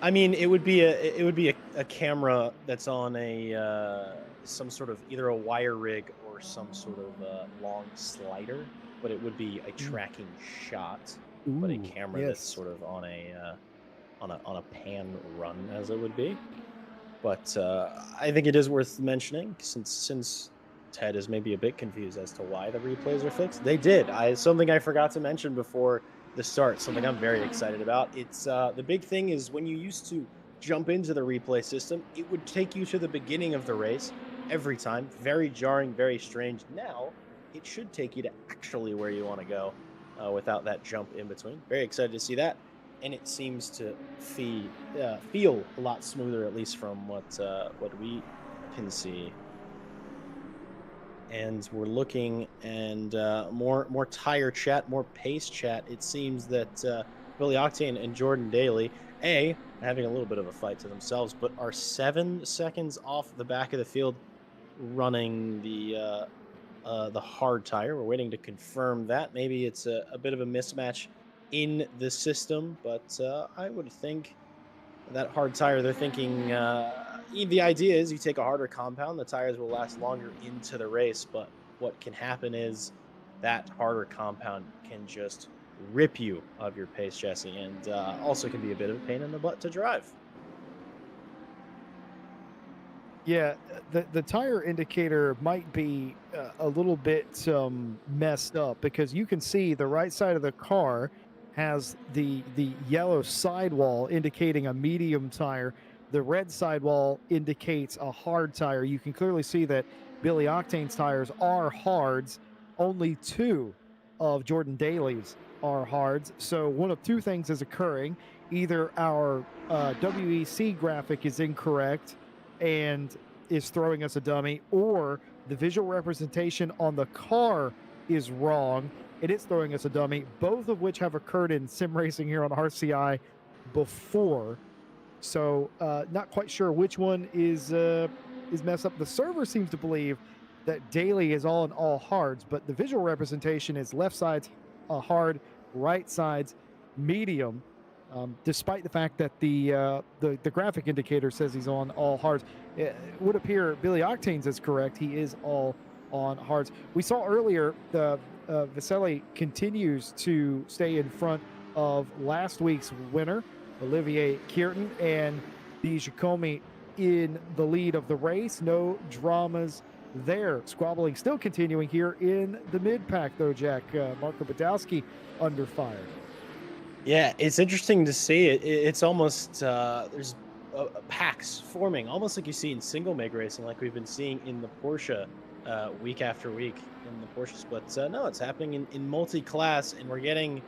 I mean, it would be a camera that's on a some sort of either a wire rig or some sort of long slider, but it would be a Mm. tracking shot, but a Ooh, camera that's yes. sort of on a pan run, as it would be. But I think it is worth mentioning since Ted is maybe a bit confused as to why the replays are fixed. They did. I Something I forgot to mention before the start. Something I'm very excited about. It's the big thing is when you used to jump into the replay system, it would take you to the beginning of the race every time. Very jarring, very strange. Now it should take you to actually where you want to go without that jump in between. Very excited to see that, and it seems to feel a lot smoother, at least from what we can see. And we're looking and more tire chat, more pace chat. It seems that Billy Octane and Jordan Daly, having a little bit of a fight to themselves, but are 7 seconds off the back of the field running the hard tire. We're waiting to confirm that. Maybe it's a bit of a mismatch in the system, but I would think that hard tire, they're thinking the idea is you take a harder compound, the tires will last longer into the race. But what can happen is that harder compound can just rip you of your pace chassis and also can be a bit of a pain in the butt to drive. Yeah, the tire indicator might be a little bit messed up because you can see the right side of the car has the yellow sidewall indicating a medium tire. The red sidewall indicates a hard tire. You can clearly see that Billy Octane's tires are hards. Only two of Jordan Daly's are hards. So one of two things is occurring. Either our WEC graphic is incorrect and is throwing us a dummy, or the visual representation on the car is wrong and it's throwing us a dummy, both of which have occurred in sim racing here on RCI before. So not quite sure which one is messed up. The server seems to believe that Daily is all in all hards, but the visual representation is left side's hard, right side's medium. Despite the fact that the graphic indicator says he's on all hards, it would appear Billy Octane's is correct. He is all on hards. We saw earlier the Vaselli continues to stay in front of last week's winner, Olivier Kierton, and the Giacomi in the lead of the race. No dramas there. Squabbling still continuing here in the mid pack, though, Jack. Marco Badowski under fire. Yeah, it's interesting to see it. It's almost there's packs forming, almost like you see in single meg racing, like we've been seeing in the Porsche week after week in the Porsche splits. No, it's happening in multi-class, and we're getting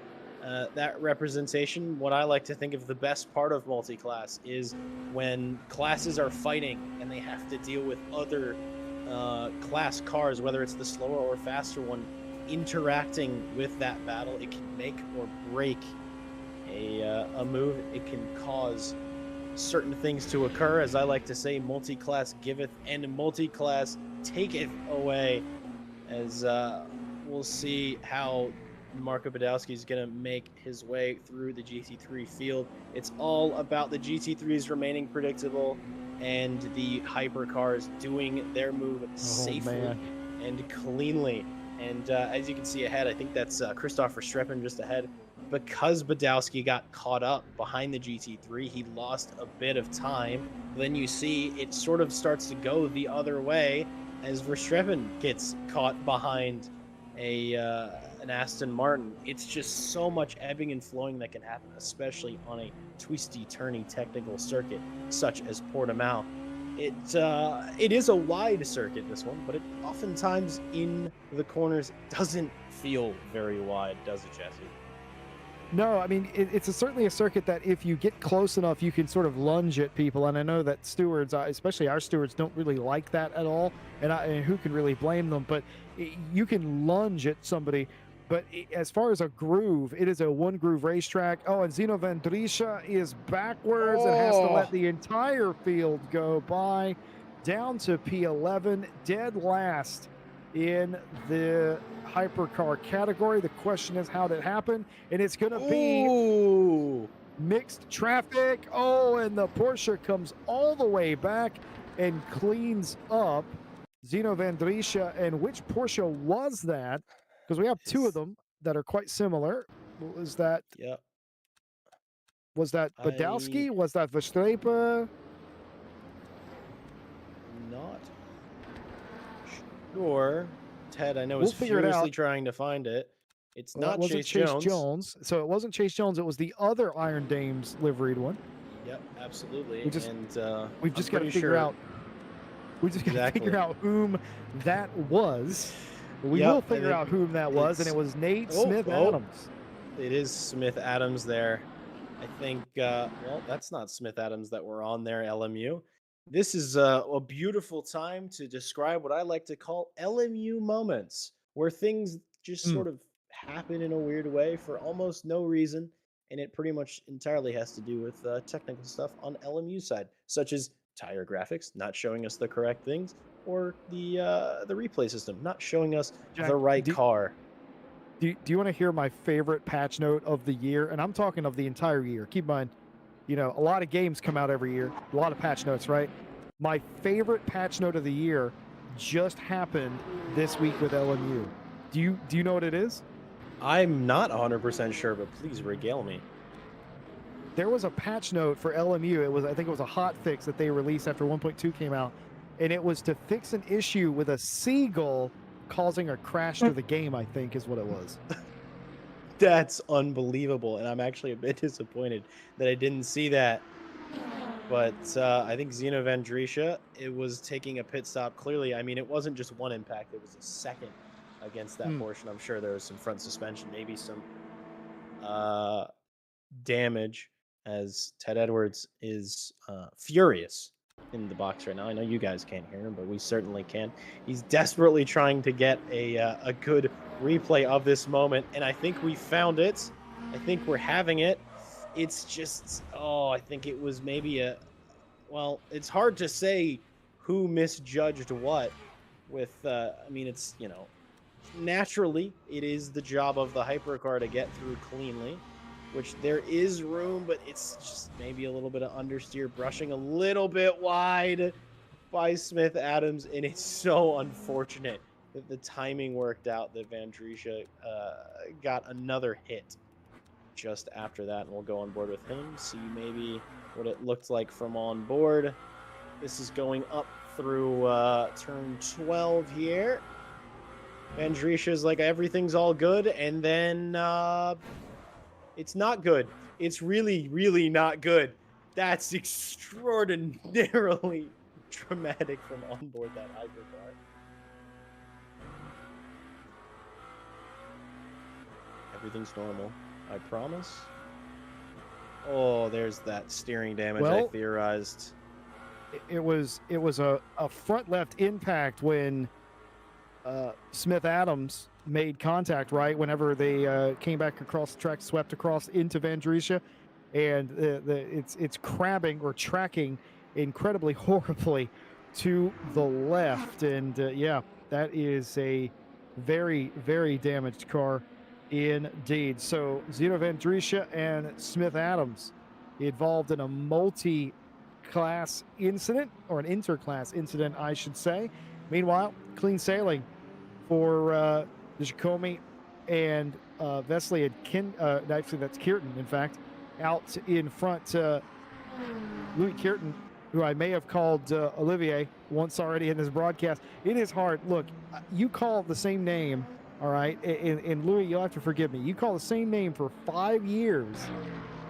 that representation. What I like to think of the best part of multi-class is when classes are fighting and they have to deal with other class cars, whether it's the slower or faster one, interacting with that battle. It can make or break a move. It can cause certain things to occur. As I like to say, multi-class giveth and multi-class taketh away. As we'll see how Marco Badowski is going to make his way through the GT3 field. It's all about the GT3s remaining predictable and the hypercars doing their move safely and cleanly. And as you can see ahead, I think that's Christopher Streppen just ahead. Because Badowski got caught up behind the GT3, he lost a bit of time. Then you see it sort of starts to go the other way as Verstappen gets caught behind an Aston Martin. It's just so much ebbing and flowing that can happen, especially on a twisty, turny technical circuit such as Portimao. It is a wide circuit, this one, but it oftentimes in the corners doesn't feel very wide, does it, Jesse? No, I mean, it's certainly a circuit that if you get close enough, you can sort of lunge at people. And I know that stewards, especially our stewards, don't really like that at all. And who can really blame them? But you can lunge at somebody. But as far as a groove, it is a one-groove racetrack. Oh, and Zino Van Drisha is backwards and has to let the entire field go by down to P11, dead last in the hypercar category. The question is, how did it happen? And it's going to be mixed traffic. Oh, and the Porsche comes all the way back and cleans up Zino Van Drisha. And which Porsche was that? Because we have two of them that are quite similar. Was that? Yeah. Was that Badowski? Was that Verstappen? Not sure. Ted, I know, is furiously trying to find it. It's not Chase Jones. So it wasn't Chase Jones. It was the other Iron Dames liveried one. Yep, absolutely. We've just got to figure out. We just got to figure out whom that was. We will figure out whom that was, and it was Nate Smith Adams. It is Smith Adams there. I think, well, that's not Smith Adams that we're on there, LMU. This is a beautiful time to describe what I like to call LMU moments, where things just sort of happen in a weird way for almost no reason, and it pretty much entirely has to do with technical stuff on LMU side, such as tire graphics not showing us the correct things, or the replay system not showing us the right car. Do you want to hear my favorite patch note of the year? And I'm talking of the entire year. Keep in mind, you know, a lot of games come out every year, a lot of patch notes, right? My favorite patch note of the year just happened this week with LMU. Do you know what it is? I'm not 100% sure, but please regale me. There was a patch note for LMU. I think it was a hot fix that they released after 1.2 came out, and it was to fix an issue with a seagull causing a crash to the game, I think is what it was. That's unbelievable, and I'm actually a bit disappointed that I didn't see that. But I think Zino Van Drisha, it was taking a pit stop. Clearly, I mean, it wasn't just one impact. It was a second against that portion. I'm sure there was some front suspension, maybe some damage, as Ted Edwards is furious in the box right now. I know you guys can't hear him, but we certainly can. He's desperately trying to get a good replay of this moment, and I think we found it. I think we're having it. It's just, I think it was maybe well, it's hard to say who misjudged what with, I mean, it's, you know, naturally it is the job of the hypercar to get through cleanly, which there is room, but it's just maybe a little bit of understeer, brushing a little bit wide by Smith Adams, and it's so unfortunate that the timing worked out that Van Drisha got another hit just after that, and we'll go on board with him, see maybe what it looked like from on board. This is going up through turn 12 here. Van Drisha's like, everything's all good, and then it's not good. It's really, really not good. That's extraordinarily dramatic from on board that hypercar. Everything's normal, I promise. Oh, there's that steering damage I theorized. It was a front left impact when Smith Adams made contact, right? Whenever they came back across the track, swept across into Van Drisha. and it's crabbing or tracking incredibly horribly to the left. And yeah, that is a very, very damaged car indeed. So Zeno Van Drisha and Smith Adams involved in a multi-class incident, or an interclass incident, I should say. Meanwhile, clean sailing for Giacomi and Vesely and actually that's Kierton, in fact, out in front. Louis Kierton, who I may have called Olivier once already in this broadcast. It is hard. Look, you call the same name, all right, and Louis, you'll have to forgive me. You call the same name for 5 years,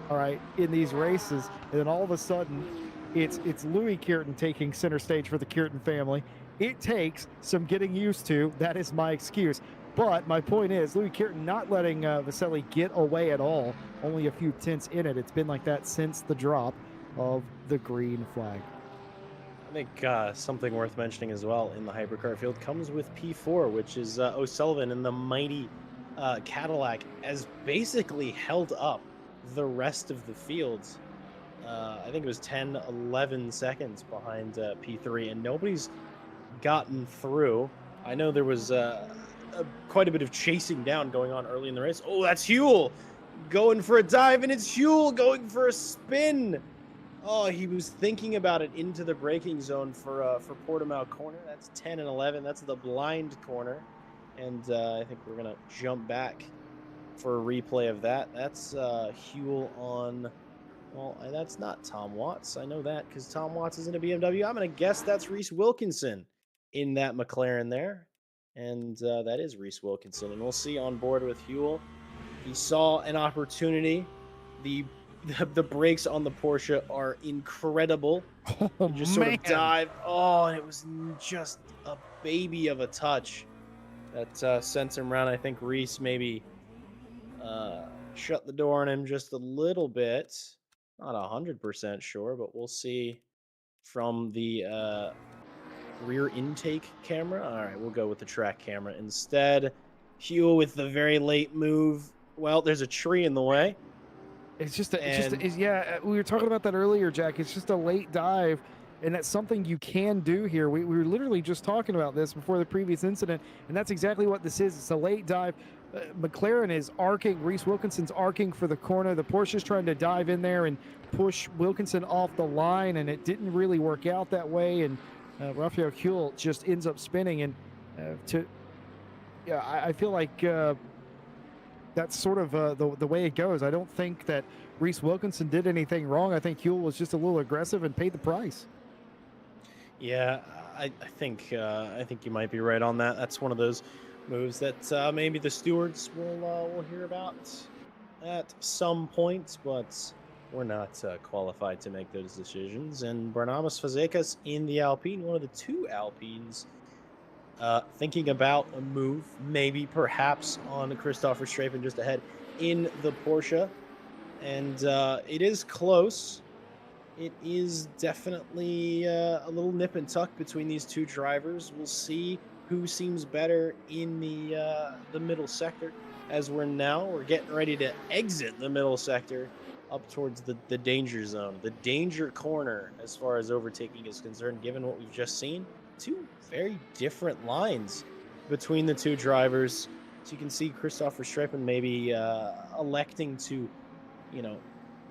all right, in these races, and then all of a sudden, it's Louis Kierton taking center stage for the Kierton family. It takes some getting used to. That is my excuse. But my point is, Louis Kierton not letting Vesely get away at all. Only a few tenths in it. It's been like that since the drop of the green flag. I think something worth mentioning as well in the hypercar field comes with P4, which is O'Sullivan and the mighty Cadillac has basically held up the rest of the fields. I think it was 10, 11 seconds behind P3, and nobody's gotten through. I know there was quite a bit of chasing down going on early in the race. Oh, that's Huell going for a dive, and it's Huell going for a spin. Oh, he was thinking about it into the braking zone for Portimao corner. That's 10 and 11. That's the blind corner. And I think we're going to jump back for a replay of that. That's Huell on... Well, that's not Tom Watts. I know that because Tom Watts is in a BMW. I'm going to guess that's Reese Wilkinson in that McLaren there. And that is Reese Wilkinson. And we'll see on board with Huell. He saw an opportunity. The brakes on the Porsche are incredible. Oh, just sort of dive. Oh, and it was just a baby of a touch that sent him around. I think Reese maybe shut the door on him just a little bit. Not 100% sure, but we'll see from the rear intake camera. All right, we'll go with the track camera instead. Huell with the very late move. Well, there's a tree in the way. It's just, yeah, we were talking about that earlier, Jack. It's just a late dive, and that's something you can do here. We were literally just talking about this before the previous incident, and that's exactly what this is. It's a late dive. McLaren is arcing. Reese Wilkinson's arcing for the corner. The Porsche's trying to dive in there and push Wilkinson off the line, and it didn't really work out that way, and Raphael Huell just ends up spinning. And I feel like that's sort of the way it goes. I don't think that Reese Wilkinson did anything wrong. I think Huell was just a little aggressive and paid the price. Yeah, I think you might be right on that. That's one of those moves that maybe the stewards will hear about at some point, but we're not qualified to make those decisions. And Barnabas Fazekas in the Alpine, one of the two Alpines, thinking about a move, maybe perhaps on Christopher Strafen just ahead in the Porsche. And it is close. It is definitely a little nip and tuck between these two drivers. We'll see who seems better in the middle sector, as we're getting ready to exit the middle sector up towards the danger zone, the danger corner as far as overtaking is concerned, given what we've just seen. Two very different lines between the two drivers. So you can see Christopher Strafen maybe electing to,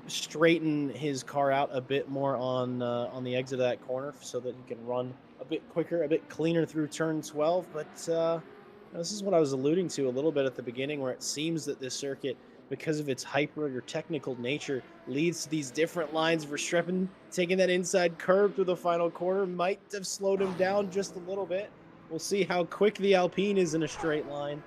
straighten his car out a bit more on the exit of that corner so that he can run a bit quicker, a bit cleaner through turn 12. But this is what I was alluding to a little bit at the beginning, where it seems that this circuit, because of its hyper or technical nature, leads to these different lines. Verstappen taking that inside curve through the final corner might have slowed him down just a little bit. We'll see how quick the Alpine is in a straight line.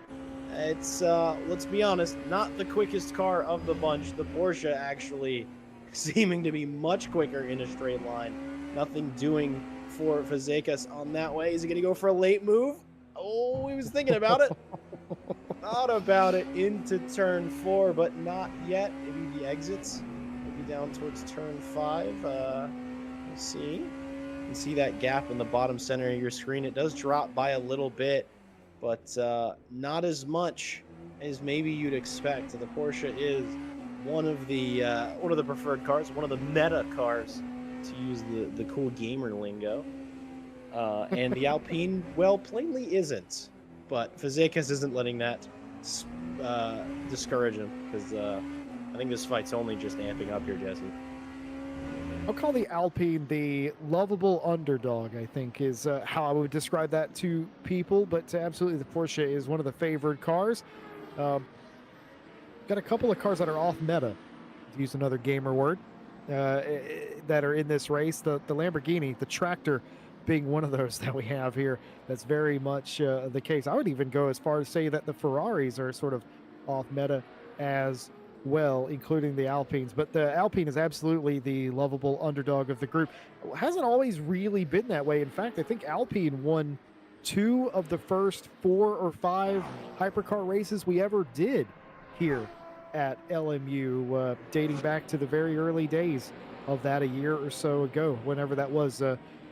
It's, let's be honest, not the quickest car of the bunch. The Porsche actually seeming to be much quicker in a straight line. Nothing doing for Fazekas on that way. Is he going to go for a late move? Oh, he was thinking about it. Thought about it into turn 4, but not yet. Maybe the exits. Maybe down towards turn 5. Let's see. You can see that gap in the bottom center of your screen. It does drop by a little bit, but not as much as maybe you'd expect. The Porsche is one of the preferred cars, one of the meta cars, to use the cool gamer lingo. And the Alpine, well, plainly isn't. But Fazekas isn't letting that discourage him, because I think this fight's only just amping up here, Jesse. I'll call the Alpine the lovable underdog, I think, is how I would describe that to people. But absolutely, the Porsche is one of the favored cars. Got a couple of cars that are off meta, to use another gamer word, that are in this race. The Lamborghini, the tractor, being one of those that we have here. That's very much the case. I would even go as far as say that the Ferraris are sort of off meta as well, including the Alpines. But the Alpine is absolutely the lovable underdog of the group. It hasn't always really been that way. In fact, I think Alpine won 2 of the first 4 or 5 hypercar races we ever did here at LMU, dating back to the very early days of that, a year or so ago, whenever that was.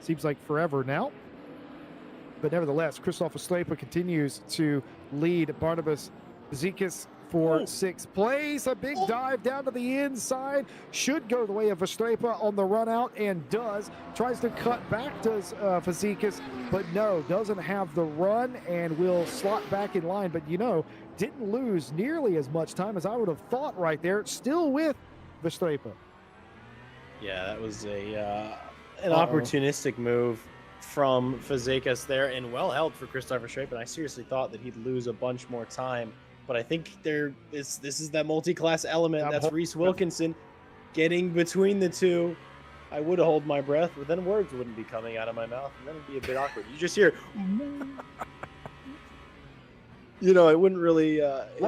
Seems like forever now. But nevertheless, Christoph Slepa continues to lead Barnabas Fazekas for 6th place. A big dive down to the inside. Should go the way of Slepa on the run out, and does. Tries to cut back, does Fazekas, but no, doesn't have the run and will slot back in line. But, didn't lose nearly as much time as I would have thought right there. Still with Slepa. Yeah, that was an opportunistic move from Fazekas there, and well held for Christopher Strapen. I seriously thought that he'd lose a bunch more time, but I think this is that multi-class element. That's Reese Wilkinson getting between the two. I would hold my breath, but then words wouldn't be coming out of my mouth, and then it'd be a bit awkward. You just hear, I wouldn't really.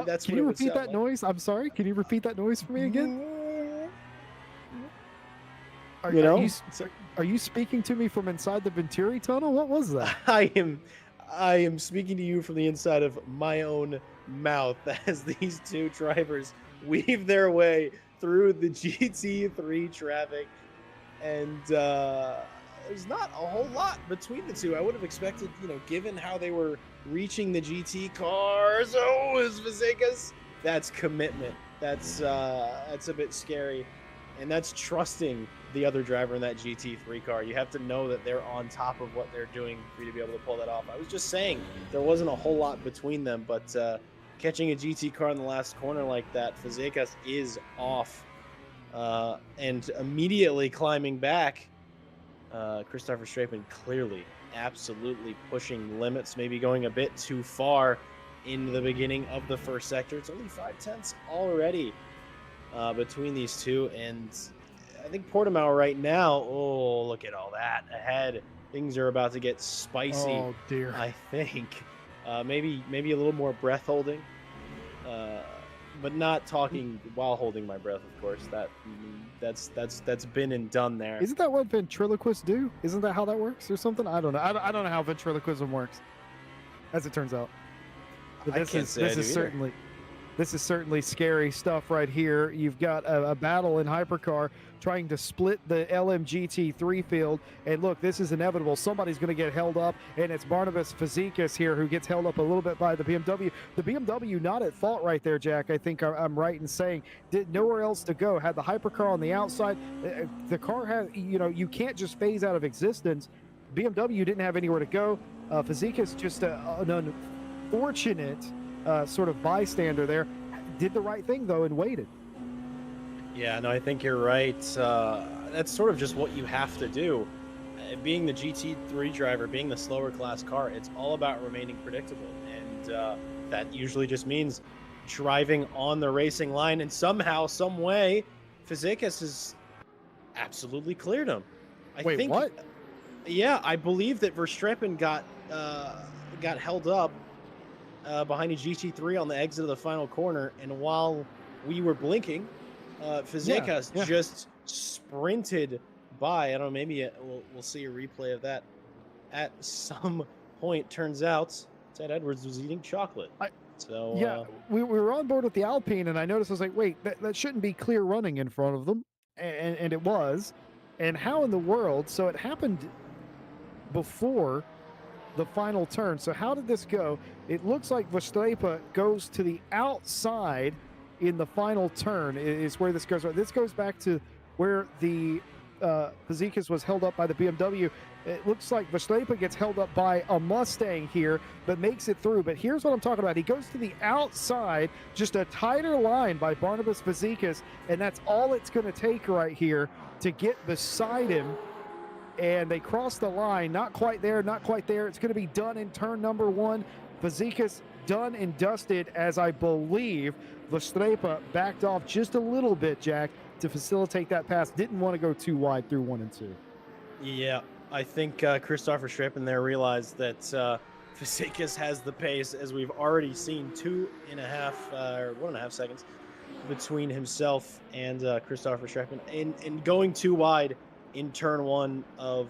That's Can you repeat that noise? I'm sorry. Can you repeat that noise for me again? Are you speaking to me from inside the Venturi tunnel? What was that? I am speaking to you from the inside of my own mouth as these two drivers weave their way through the GT3 traffic, and there's not a whole lot between the two. I would have expected, given how they were reaching the GT cars. Oh, is Fazekas? That's commitment. That's a bit scary, and that's trusting the other driver in that GT3 car. You have to know that they're on top of what they're doing for you to be able to pull that off. I was just saying there wasn't a whole lot between them, but catching a GT car in the last corner like that, Fazekas is off, and immediately climbing back. Christopher Strapen clearly, absolutely pushing limits, maybe going a bit too far in the beginning of the first sector. It's only 5/10 already between these two, and I think Portimao right now, look at all that ahead. Things are about to get spicy. Oh dear. I think maybe a little more breath holding, but not talking while holding my breath, of course. That's been and done there. Isn't that what ventriloquists do? Isn't that how that works or something? I don't know. I don't know how ventriloquism works, as it turns out. But this is certainly scary stuff right here. You've got a battle in hypercar trying to split the LMGT3 field. And look, this is inevitable. Somebody's going to get held up, and it's Barnabas Fazekas here who gets held up a little bit by the BMW. The BMW not at fault right there, Jack. I think I'm right in saying did nowhere else to go. Had the hypercar on the outside. The car has, you can't just phase out of existence. BMW didn't have anywhere to go. Fazekas just an unfortunate sort of bystander there. Did the right thing though and waited. Yeah, no, I think you're right. That's sort of just what you have to do. Being the GT3 driver, being the slower class car, it's all about remaining predictable, and that usually just means driving on the racing line. And somehow, some way, Fazekas has absolutely cleared him. Wait, what? Yeah, I believe that Verstappen got held up behind a GT3 on the exit of the final corner, and while we were blinking, Fazekas just sprinted by. I don't know, maybe we'll see a replay of that at some point. Turns out Ted Edwards was eating chocolate. We were on board with the Alpine, and I noticed, I was like, wait, that shouldn't be clear running in front of them, and it was. And how in the world? So it happened before the final turn. So how did this go? It looks like Verstappen goes to the outside in the final turn is where this goes. This goes back to where the Fazekas was held up by the BMW. It looks like Verstappen gets held up by a Mustang here, but makes it through. But here's what I'm talking about. He goes to the outside, just a tighter line by Barnabas Fazekas, and that's all it's going to take right here to get beside him. And they cross the line. Not quite there, not quite there. It's going to be done in turn number 1. Fazekas done and dusted, as I believe Verstappen backed off just a little bit, Jack, to facilitate that pass. Didn't want to go too wide through 1 and 2. Yeah, I think Christopher Verstappen there realized that Fazekas has the pace, as we've already seen 1.5 seconds between himself and Christopher Verstappen, and going too wide in turn 1 of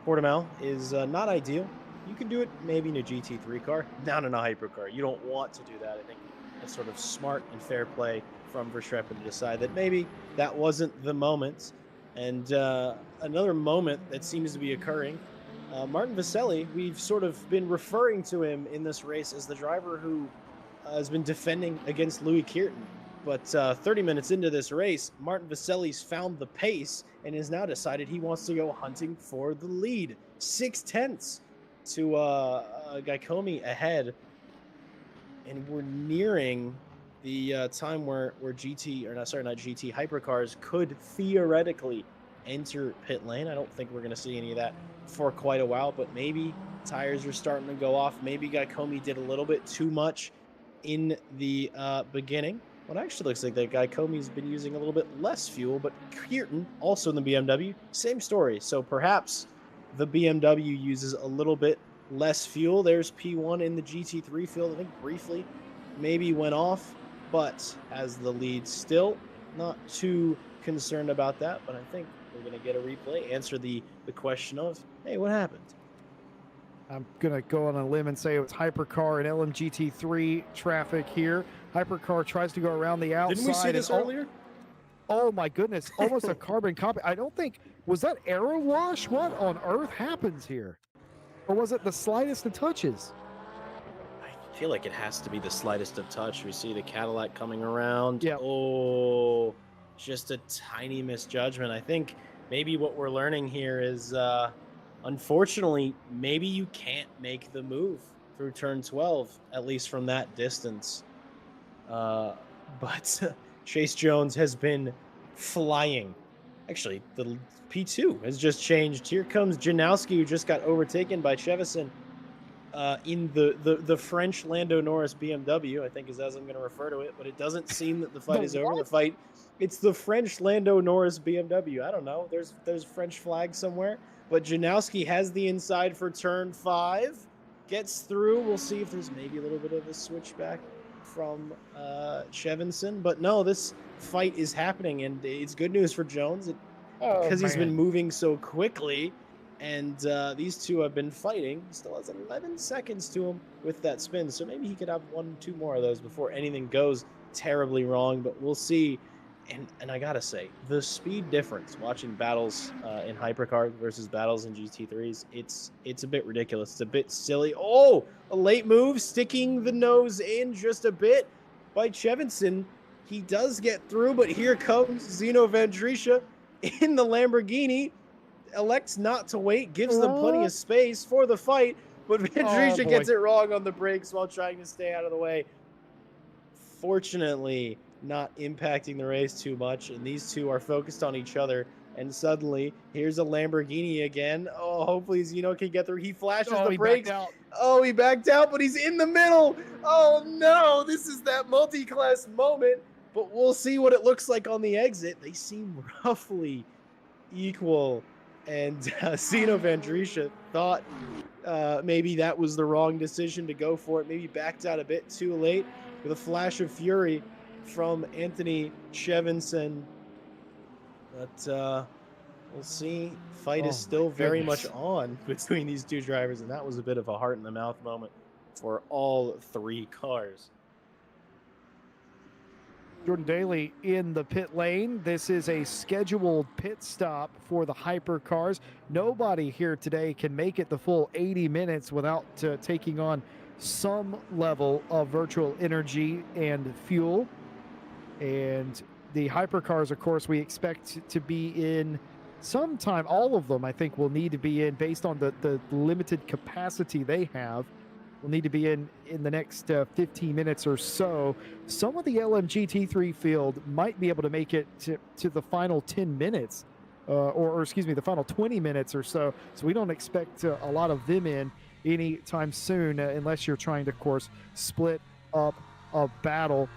Portimao is not ideal. You can do it maybe in a GT3 car, not in a hypercar. You don't want to do that. I think it's sort of smart and fair play from Verstappen to decide that maybe that wasn't the moment. And another moment that seems to be occurring, Martin Vaselli, we've sort of been referring to him in this race as the driver who has been defending against Louis Kirton. But 30 minutes into this race, Martin Vaselli's found the pace and has now decided he wants to go hunting for the lead. 0.6 to Giocomi ahead. And we're nearing the time where GT, or not GT, hypercars could theoretically enter pit lane. I don't think we're going to see any of that for quite a while, but maybe tires are starting to go off. Maybe Giocomi did a little bit too much in the beginning. Well, it actually looks like that Giocomi's been using a little bit less fuel, but Kirton, also in the BMW, same story. So perhaps the BMW uses a little bit less fuel. There's P1 in the GT3 field. I think briefly maybe went off, but has the lead still. Not too concerned about that, but I think we're going to get a replay, answer the question of, hey, what happened? I'm going to go on a limb and say it was Hypercar and LMGT3 traffic here. Hypercar tries to go around the outside. Didn't we see this earlier? Oh, my goodness. Almost a carbon copy. I don't think, was that aero wash? What on earth happens here? Or was it the slightest of touches? I feel like it has to be the slightest of touch. We see the Cadillac coming around. Yep. Oh, just a tiny misjudgment. I think maybe what we're learning here is, unfortunately, maybe you can't make the move through turn 12, at least from that distance. But Chase Jones has been flying. Actually, the P2 has just changed. Here comes Janowski, who just got overtaken by Chevison in the French Lando Norris BMW, I think is as I'm going to refer to it. But it doesn't seem that the fight is over. The fight, it's the French Lando Norris BMW. I don't know. There's French flag somewhere. But Janowski has the inside for turn 5. Gets through. We'll see if there's maybe a little bit of a switchback from Chevinson. But no, this fight is happening, and it's good news for Jones because he's been moving so quickly. And these two have been fighting. He still has 11 seconds to him with that spin. So maybe he could have 1-2 more of those before anything goes terribly wrong. But we'll see. And I gotta say, the speed difference watching battles in hypercars versus battles in GT3s, it's a bit ridiculous. It's a bit silly. Oh, a late move, sticking the nose in just a bit by Chevinson. He does get through, but here comes Zino Vandrisha in the Lamborghini. Elects not to wait, gives them plenty of space for the fight, but Vandrisha gets it wrong on the brakes while trying to stay out of the way. Fortunately, not impacting the race too much, and these two are focused on each other, and suddenly here's a Lamborghini again. Oh, hopefully Zino can get through. He flashes the brakes. Oh, he backed out, but he's in the middle. Oh no, this is that multi-class moment, but we'll see what it looks like on the exit. They seem roughly equal, and Zino Vandrisha thought maybe that was the wrong decision to go for it, maybe backed out a bit too late with a flash of fury from Anthony Chevinson. But we'll see. Fight is still very much on between these two drivers, and that was a bit of a heart-in-the-mouth moment for all three cars. Jordan Daly in the pit lane. This is a scheduled pit stop for the hypercars. Nobody here today can make it the full 80 minutes without taking on some level of virtual energy and fuel. And the hypercars, of course, we expect to be in sometime. All of them, I think, will need to be in based on the limited capacity they have. Will need to be in the next 15 minutes or so. Some of the LMGT3 field might be able to make it to the final 10 minutes, or excuse me, the final 20 minutes or so. So we don't expect a lot of them in anytime soon, unless you're trying to, of course, split up a battle.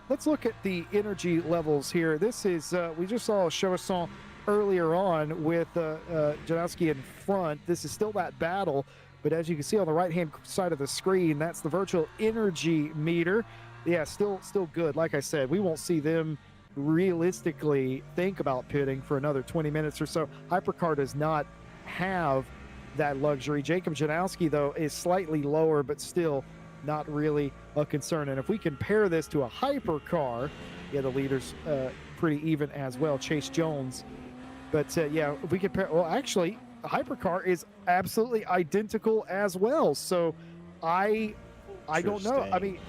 Let's look at the energy levels here. This is, we just saw Chevrolet earlier on with Janowski in front. This is still that battle, but as you can see on the right-hand side of the screen, that's the virtual energy meter. Yeah, still good. Like I said, we won't see them realistically think about pitting for another 20 minutes or so. Hypercar does not have that luxury. Jacob Janowski, though, is slightly lower, but still not really a concern. And if we compare this to a hypercar, yeah, the leader's pretty even as well, Chase Jones. But yeah, if we compare, well, actually, a hypercar is absolutely identical as well. So I don't know. I mean,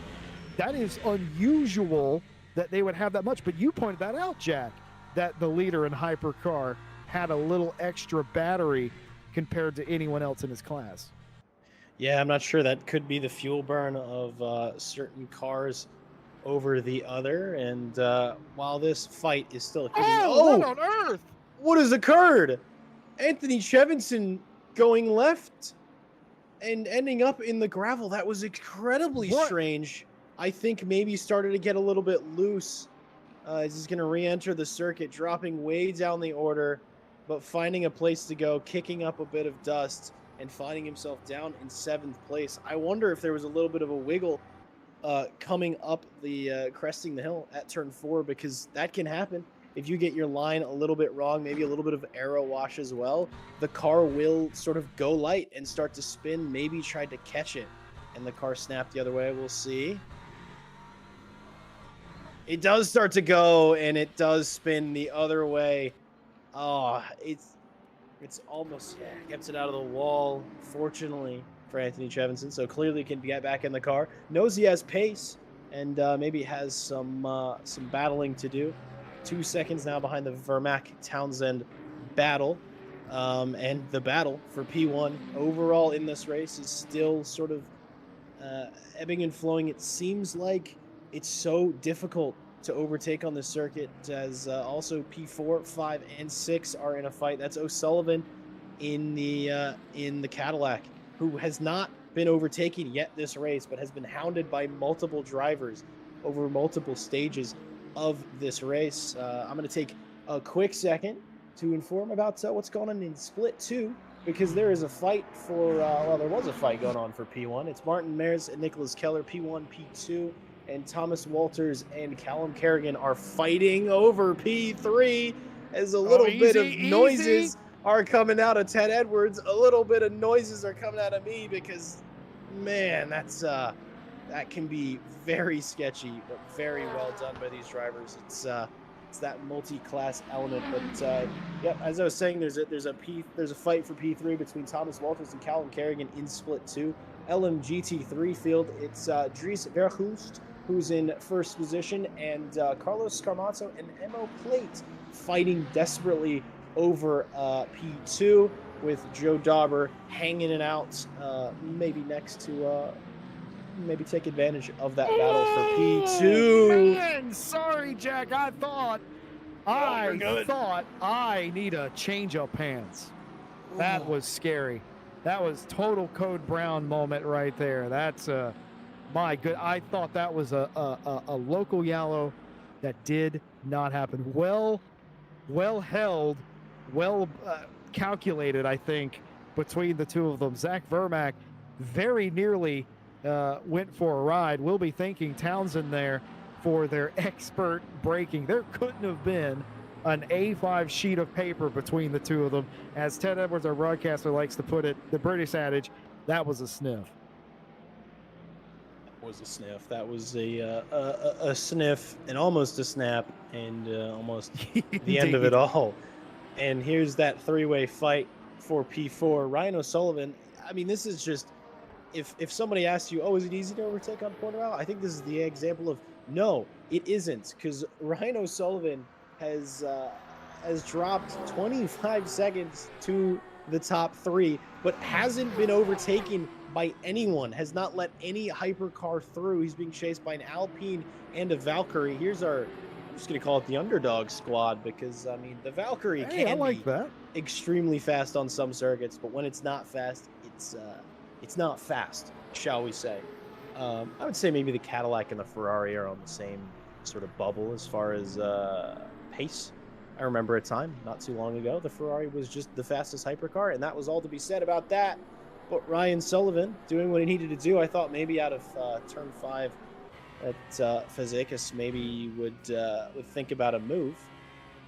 that is unusual that they would have that much. But you pointed that out, Jack, that the leader in hypercar had a little extra battery compared to anyone else in his class. Yeah, I'm not sure. That could be the fuel burn of certain cars over the other. And while this fight is still hitting... what on earth? What has occurred? Anthony Chevenson going left and ending up in the gravel. That was incredibly strange. I think maybe started to get a little bit loose. He's going to re-enter the circuit, dropping way down the order, but finding a place to go, kicking up a bit of dust, and finding himself down in 7th place. I wonder if there was a little bit of a wiggle coming up the cresting the hill at turn 4, because that can happen. If you get your line a little bit wrong, maybe a little bit of aero wash as well, the car will sort of go light and start to spin, maybe tried to catch it, and the car snapped the other way. We'll see. It does start to go, and it does spin the other way. Oh, it's almost, yeah, gets it out of the wall, fortunately, for Anthony Chevenson. So clearly can get back in the car. Knows he has pace, and maybe has some battling to do. 2 seconds now behind the Vermack-Townsend battle. And the battle for P1 overall in this race is still sort of ebbing and flowing. It seems like it's so difficult to overtake on the circuit, as also P4, 5, and 6 are in a fight. That's O'Sullivan in the Cadillac, who has not been overtaken yet this race, but has been hounded by multiple drivers over multiple stages of this race. I'm going to take a quick second to inform about what's going on in Split 2, because there is a fight for, well, there was a fight going on for P1. It's Martin Mares and Nicholas Keller, P1, P2, and Thomas Walters and Callum Kerrigan are fighting over P3, as a little bit of noises are coming out of Ted Edwards. A little bit of noises are coming out of me, because, man, that's that can be very sketchy, but very well done by these drivers. It's that multi-class element. But yeah, as I was saying, there's a fight for P3 between Thomas Walters and Callum Kerrigan in Split 2. LMGT3 field, it's Dries Verhulst, who's in first position, and Carlos Scarmazzo and Emo Plate fighting desperately over P2, with Joe Dauber hanging it out, maybe next to maybe take advantage of that battle for P2. Man, sorry, Jack. I thought I need a change of pants. That was scary. That was total Code Brown moment right there. That's my good. I thought that was a local yellow. That did not happen. Well held, well calculated, I think, between the two of them. Zach Vermack very nearly went for a ride. We'll be thanking Townsend there for their expert braking. There couldn't have been an A5 sheet of paper between the two of them. As Ted Edwards, our broadcaster, likes to put it, the British adage, that was a sniff. That was a sniff. That was a sniff and almost a snap, and almost the end of it all. And here's that three-way fight for P4. Ryan O'Sullivan, I mean, this is just if somebody asks you, oh, is it easy to overtake on Portimao? I think this is the example of no, it isn't, because Ryan O'Sullivan has dropped 25 seconds to the top three, but hasn't been overtaken by anyone. Has not let any hypercar through. He's being chased by an Alpine and a Valkyrie. Here's our, I'm just gonna call it the underdog squad, because I mean the Valkyrie can be extremely fast on some circuits, but when it's not fast, it's not fast, shall we say. I would say maybe the Cadillac and the Ferrari are on the same sort of bubble as far as pace. I remember a time not too long ago, the Ferrari was just the fastest hypercar, and that was all to be said about that. But Ryan Sullivan doing what he needed to do. I thought maybe out of turn 5 at Fazekas maybe would think about a move.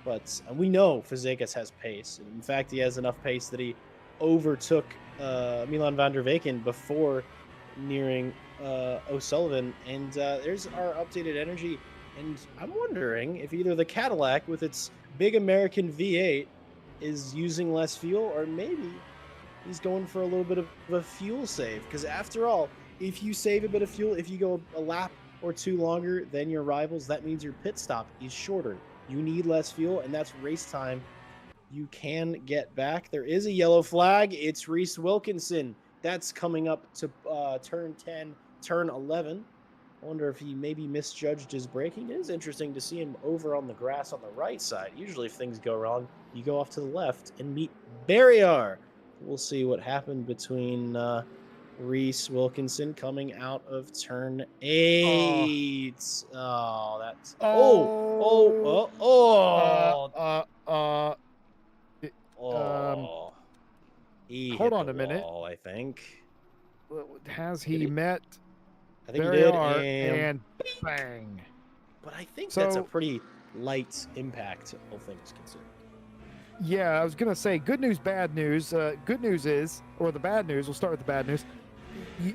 But we know Fazekas has pace. And in fact, he has enough pace that he overtook Milan van der Weyken before nearing O'Sullivan. And there's our updated energy. And I'm wondering if either the Cadillac with its big American V8 is using less fuel, or maybe he's going for a little bit of a fuel save. Because after all, if you save a bit of fuel, if you go a lap or two longer than your rivals, that means your pit stop is shorter. You need less fuel, and that's race time. You can get back. There is a yellow flag. It's Reese Wilkinson. That's coming up to turn 10, turn 11. I wonder if he maybe misjudged his braking. It is interesting to see him over on the grass on the right side. Usually if things go wrong, you go off to the left and meet Barrier. We'll see what happened between Reese Wilkinson coming out of turn 8. Oh, that's... Hold on a minute. Wall, I think. Has he met... I think he did, and bang. But I think that's a pretty light impact, all things considered. Yeah, I was going to say, good news, bad news. Good news is, or the bad news, we'll start with the bad news.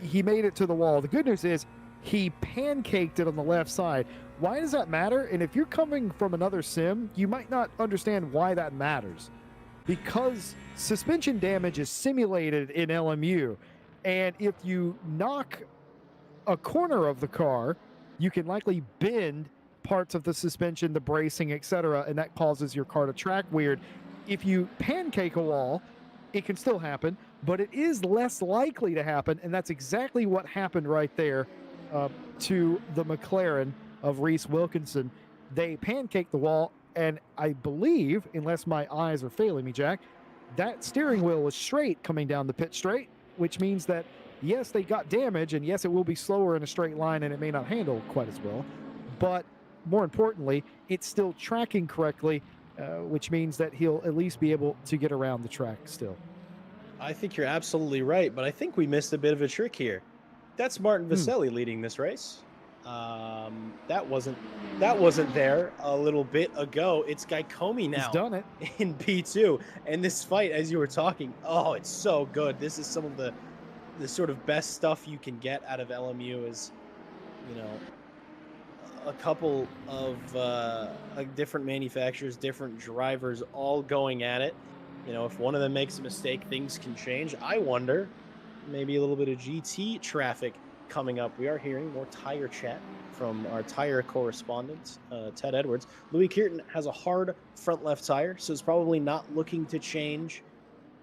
He made it to the wall. The good news is he pancaked it on the left side. Why does that matter? And if you're coming from another sim, you might not understand why that matters. Because suspension damage is simulated in LMU. And if you knock a corner of the car, you can likely bend parts of the suspension, the bracing, etc., and that causes your car to track weird. If you pancake a wall, it can still happen, but it is less likely to happen, and that's exactly what happened right there to the McLaren of Reese Wilkinson. They pancaked the wall, and I believe, unless my eyes are failing me, Jack, that steering wheel was straight coming down the pit straight, which means that yes, they got damage, and yes, it will be slower in a straight line, and it may not handle quite as well. But more importantly, it's still tracking correctly, which means that he'll at least be able to get around the track still. I think you're absolutely right, but I think we missed a bit of a trick here. That's Martin Vaselli leading this race. That wasn't there a little bit ago. It's Gaikomi now. He's done it in P2, and this fight, as you were talking, oh, it's so good. This is some of the sort of best stuff you can get out of LMU. Is, you know, a couple of different manufacturers, different drivers, all going at it. You know, if one of them makes a mistake, things can change. I wonder, maybe a little bit of GT traffic coming up. We are hearing more tire chat from our tire correspondent, Ted Edwards. Louis Kierton has a hard front left tire, so it's probably not looking to change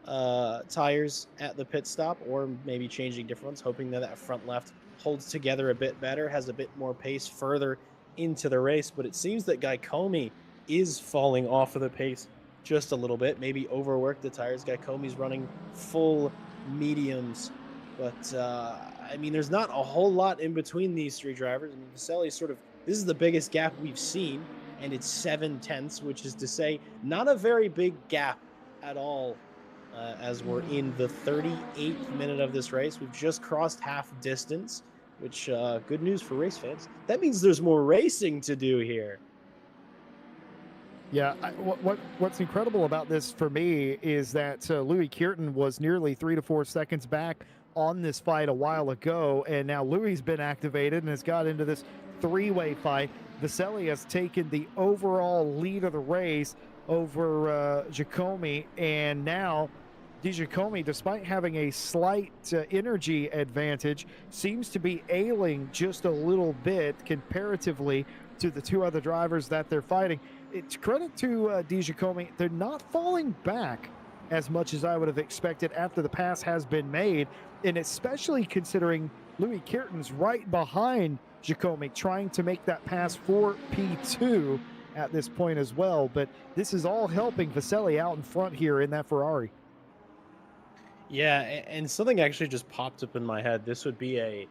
tires at the pit stop, or maybe changing different ones, hoping that that front left holds together a bit better, has a bit more pace further into the race. But it seems that Gaikomi is falling off of the pace just a little bit, maybe overworked the tires. Gaikomi's running full mediums, but I mean, there's not a whole lot in between these three drivers. I mean, Vaselli's sort of, this is the biggest gap we've seen, and it's 7/10, which is to say not a very big gap at all. As we're in the 38th minute of this race, we've just crossed half distance, which good news for race fans. That means there's more racing to do here. Yeah, what's incredible about this for me is that Louis Kierton was nearly 3 to 4 seconds back on this fight a while ago, and now Louis's been activated and has got into this three-way fight. Vaselli has taken the overall lead of the race over Giacomi, and now DiGiacomi, despite having a slight energy advantage, seems to be ailing just a little bit comparatively to the two other drivers that they're fighting. It's credit to DiGiacomi, they're not falling back as much as I would have expected after the pass has been made, and especially considering Louis Kirton's right behind Giacomi trying to make that pass for P2 at this point as well. But this is all helping Vaselli out in front here in that Ferrari. Yeah, and something actually just popped up in my head. This would be a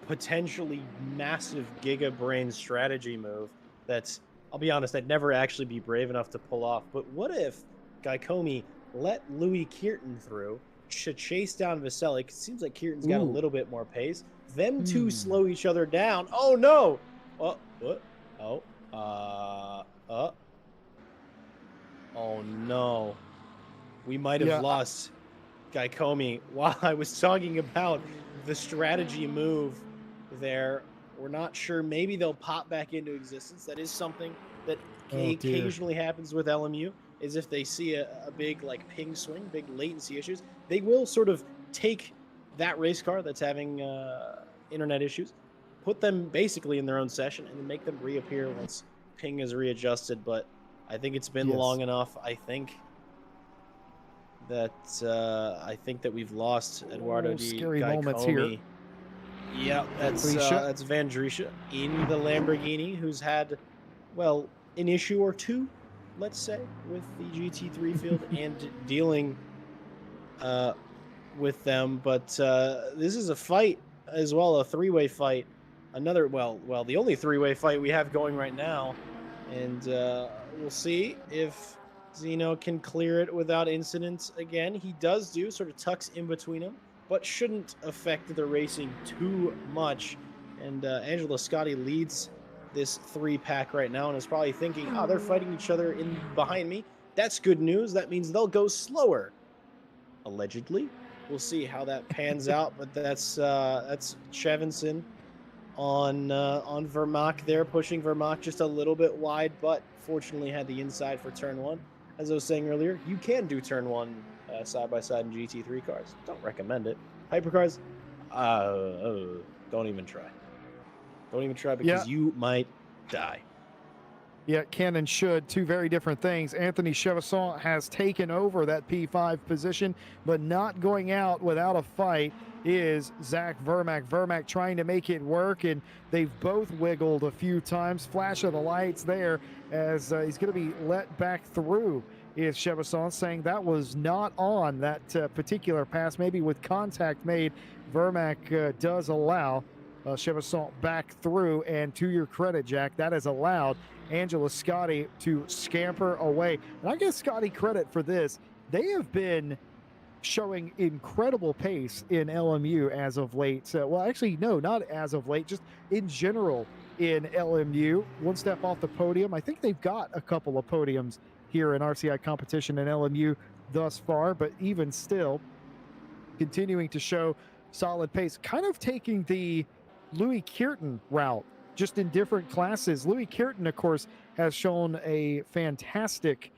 potentially massive giga brain strategy move that's, I'll be honest, I'd never actually be brave enough to pull off. But what if Gaicomi let Louis Kirton through to chase down Vaselli? It seems like Kirton's got a little bit more pace. Them two slow each other down. Oh no! What? Oh, oh no. We might have lost Gaicomi while I was talking about the strategy move there. We're not sure. Maybe they'll pop back into existence. That is something that occasionally happens with LMU, is if they see a big like ping swing, big latency issues, they will sort of take that race car that's having internet issues, put them basically in their own session, and then make them reappear once ping is readjusted. But I think it's been long enough. I think that we've lost Eduardo Di scary moments here. Yeah, that's Van Drisha in the Lamborghini, who's had, well, an issue or two, let's say, with the GT3 field and dealing with them. But this is a fight as well, a three-way fight. Another, well, the only three-way fight we have going right now. And we'll see if Zeno can clear it without incidents again. He does sort of tucks in between them, but shouldn't affect the racing too much. And Angelo Scotti leads this three-pack right now and is probably thinking, oh, they're fighting each other in behind me. That's good news. That means they'll go slower, allegedly. We'll see how that pans out, but that's Chevinson on Vermaak there, pushing Vermaak just a little bit wide, but fortunately had the inside for turn one. As I was saying earlier, you can do turn one side-by-side in GT3 cars. Don't recommend it. Hypercars, don't even try. Don't even try, because you might die. Yeah, can and should, two very different things. Anthony Chevasson has taken over that P5 position, but not going out without a fight is Zach Vermaak. Vermaak trying to make it work, and they've both wiggled a few times. Flash of the lights there as he's going to be let back through, is Chevasson saying that was not on that particular pass. Maybe with contact made, Vermaak does allow Chevasson back through, and to your credit, Jack, that has allowed Angelo Scotti to scamper away. And I give Scotti credit for this. They have been showing incredible pace in LMU as of late. Well, actually, no, not as of late, just in general in LMU. One step off the podium. I think they've got a couple of podiums here in RCI competition in LMU thus far, but even still, continuing to show solid pace, kind of taking the Louis Kirton route, just in different classes. Louis Kirton, of course, has shown a fantastic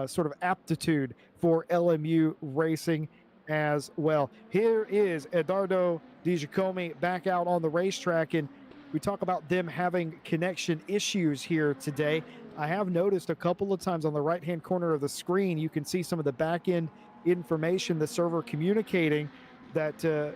sort of aptitude for LMU racing as well. Here is Eduardo Di Giacomi back out on the racetrack, and we talk about them having connection issues here today. I have noticed a couple of times on the right-hand corner of the screen, you can see some of the back-end information, the server communicating that Di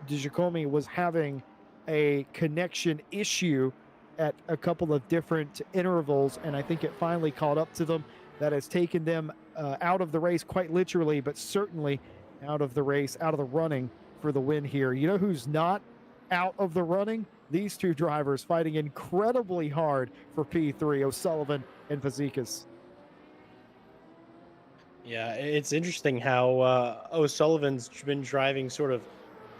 Giacomi was having a connection issue at a couple of different intervals, and I think it finally caught up to them. That has taken them out of the race, quite literally, but certainly out of the race, out of the running for the win here. You know who's not out of the running? These two drivers fighting incredibly hard for P3, O'Sullivan and Fazekas. Yeah, it's interesting how O'Sullivan's been driving sort of,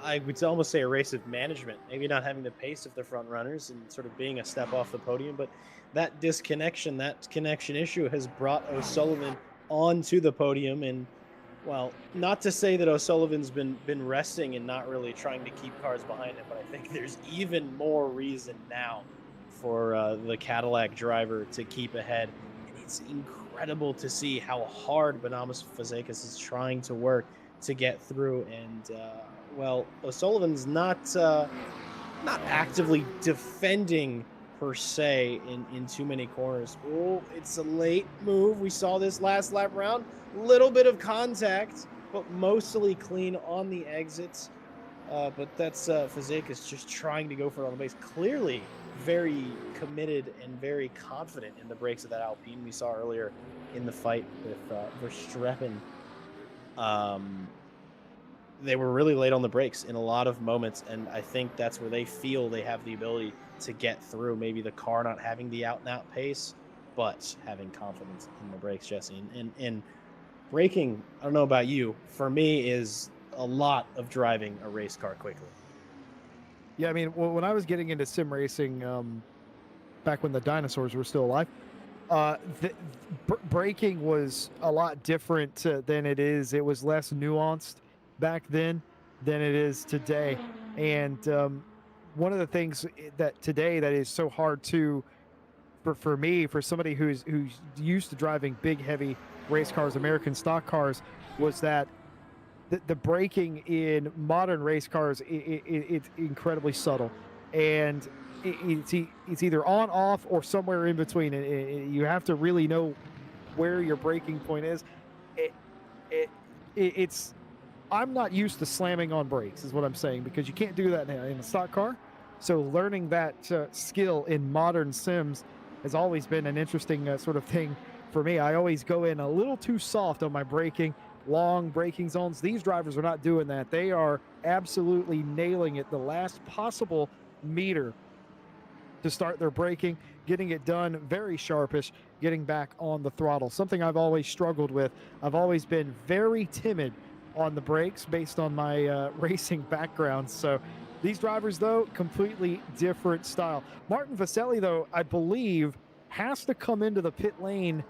I would almost say, a race of management, maybe not having the pace of the front runners and sort of being a step off the podium, but that disconnection, that connection issue has brought O'Sullivan onto the podium. And, well, not to say that O'Sullivan's been resting and not really trying to keep cars behind him, but I think there's even more reason now for the Cadillac driver to keep ahead. And it's incredible to see how hard Banamas Fazekas is trying to work to get through. And well, O'Sullivan's not actively defending per se in too many corners. Oh, it's a late move. We saw this last lap round. Little bit of contact, but mostly clean on the exits. But that's Fazekas just trying to go for it on the base. Clearly very committed and very confident in the brakes of that Alpine we saw earlier in the fight with Verstappen. They were really late on the brakes in a lot of moments, and I think that's where they feel they have the ability to get through. Maybe the car not having the out-and-out pace, but having confidence in the brakes, Jesse. And braking, I don't know about you, for me is a lot of driving a race car quickly. Yeah, I mean, when I was getting into sim racing, back when the dinosaurs were still alive, braking was a lot different than it is. It was less nuanced back then than it is today. And one of the things that today that is so hard to, for me, for somebody who's used to driving big, heavy race cars, American stock cars, was that the braking in modern race cars, it's incredibly subtle, and it's either on, off, or somewhere in between. You have to really know where your braking point is. It's I'm not used to slamming on brakes, is what I'm saying, because you can't do that in a stock car. So learning that skill in modern sims has always been an interesting sort of thing for me. I always go in a little too soft on my braking, long braking zones. These drivers are not doing that. They are absolutely nailing it the last possible meter to start their braking, getting it done very sharpish, getting back on the throttle. Something I've always struggled with. I've always been very timid on the brakes based on my racing background. So these drivers, though, completely different style. Martin Vaselli, though, I believe, has to come into the pit lane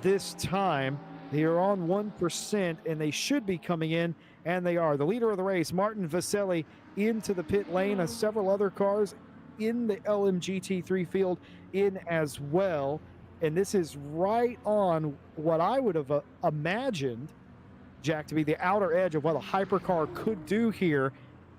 this time. They are on 1%, and they should be coming in, and they are. The leader of the race, Martin Vaselli, into the pit lane, as several other cars in the LMGT3 field in as well. And this is right on what I would have imagined, Jack, to be the outer edge of what a hypercar could do here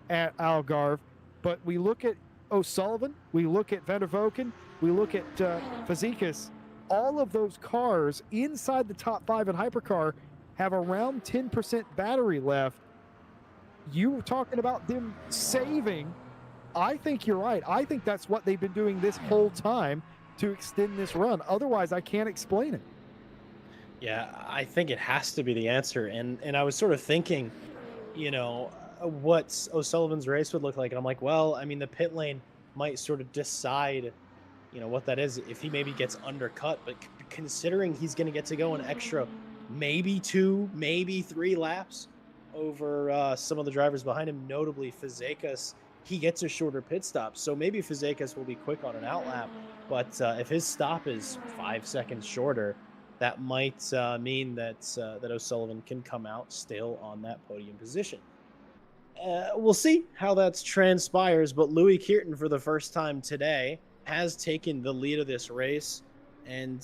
at Algarve. But we look at O'Sullivan, we look at Van der Voken, we look at Fazekas. All of those cars inside the top 5 in hypercar have around 10% battery left. You were talking about them saving. I think you're right. I think that's what they've been doing this whole time to extend this run. Otherwise, I can't explain it. Yeah, I think it has to be the answer. And I was sort of thinking, what O'Sullivan's race would look like. And I'm like, well, I mean, the pit lane might sort of decide, what that is, if he maybe gets undercut. But considering he's going to get to go an extra maybe 2, maybe 3 laps over some of the drivers behind him, notably Fazekas, he gets a shorter pit stop. So maybe Fazekas will be quick on an out lap. But if his stop is 5 seconds shorter, that might mean that O'Sullivan can come out still on that podium position. We'll see how that transpires, but Louis Kearton, for the first time today, has taken the lead of this race, and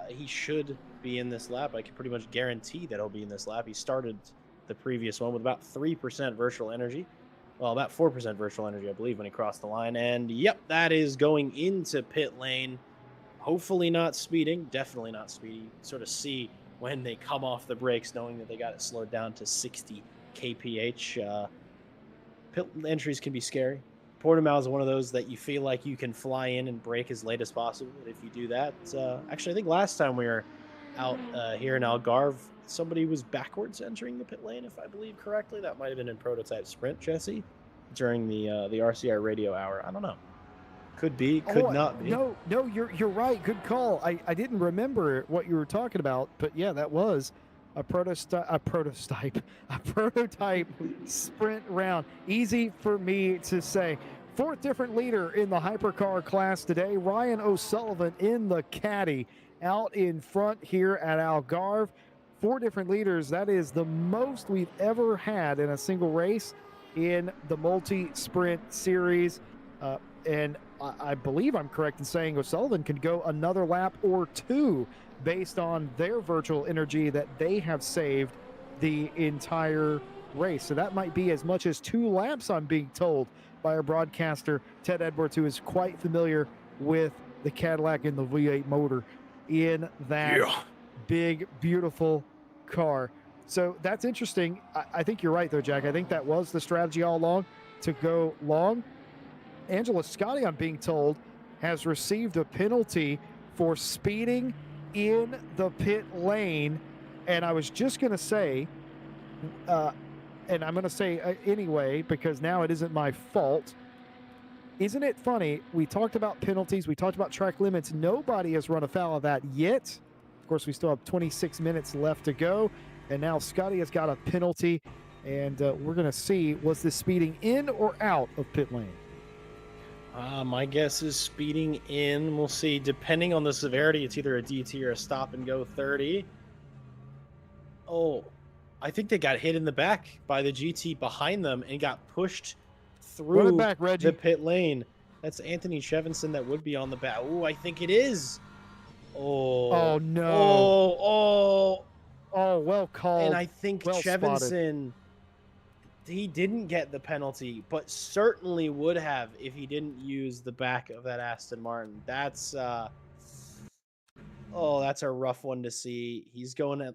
he should be in this lap. I can pretty much guarantee that he'll be in this lap. He started the previous one with about 3% virtual energy. Well, about 4% virtual energy, I believe, when he crossed the line. And, yep, that is going into pit lane. Hopefully not speeding, definitely not speeding. Sort of see when they come off the brakes, knowing that they got it slowed down to 60 kph. Pit entries can be scary. Portimao is one of those that you feel like you can fly in and brake as late as possible. If you do that, actually, I think last time we were out here in Algarve, somebody was backwards entering the pit lane, if I believe correctly. That might have been in Prototype Sprint, Jesse, during the RCI radio hour. I don't know. Could be, could not be. No, you're right. Good call. I didn't remember what you were talking about, but yeah, that was a prototype sprint round. Easy for me to say. 4th different leader in the hypercar class today, Ryan O'Sullivan in the caddy out in front here at Algarve. 4 different leaders. That is the most we've ever had in a single race in the multi-sprint series. And I believe I'm correct in saying O'Sullivan can go another lap or 2 based on their virtual energy that they have saved the entire race. So that might be as much as 2 laps, I'm being told by our broadcaster, Ted Edwards, who is quite familiar with the Cadillac and the V8 motor in that big, beautiful car. So that's interesting. I think you're right, though, Jack. I think that was the strategy all along, to go long. Angela Scotti, I'm being told, has received a penalty for speeding in the pit lane. And I was just going to say, and I'm going to say anyway, because now it isn't my fault. Isn't it funny? We talked about penalties. We talked about track limits. Nobody has run afoul of that yet. Of course, we still have 26 minutes left to go. And now Scotty has got a penalty. And we're going to see, was this speeding in or out of pit lane? My guess is speeding in. We'll see. Depending on the severity, it's either a DT or a stop and go 30. Oh, I think they got hit in the back by the GT behind them and got pushed through back, the pit lane. That's Anthony Chevinson that would be on the back. Oh, I think it is. Oh no. Oh, well called. And I think Chevinson, he didn't get the penalty, but certainly would have if he didn't use the back of that Aston Martin. That's that's a rough one to see. He's going to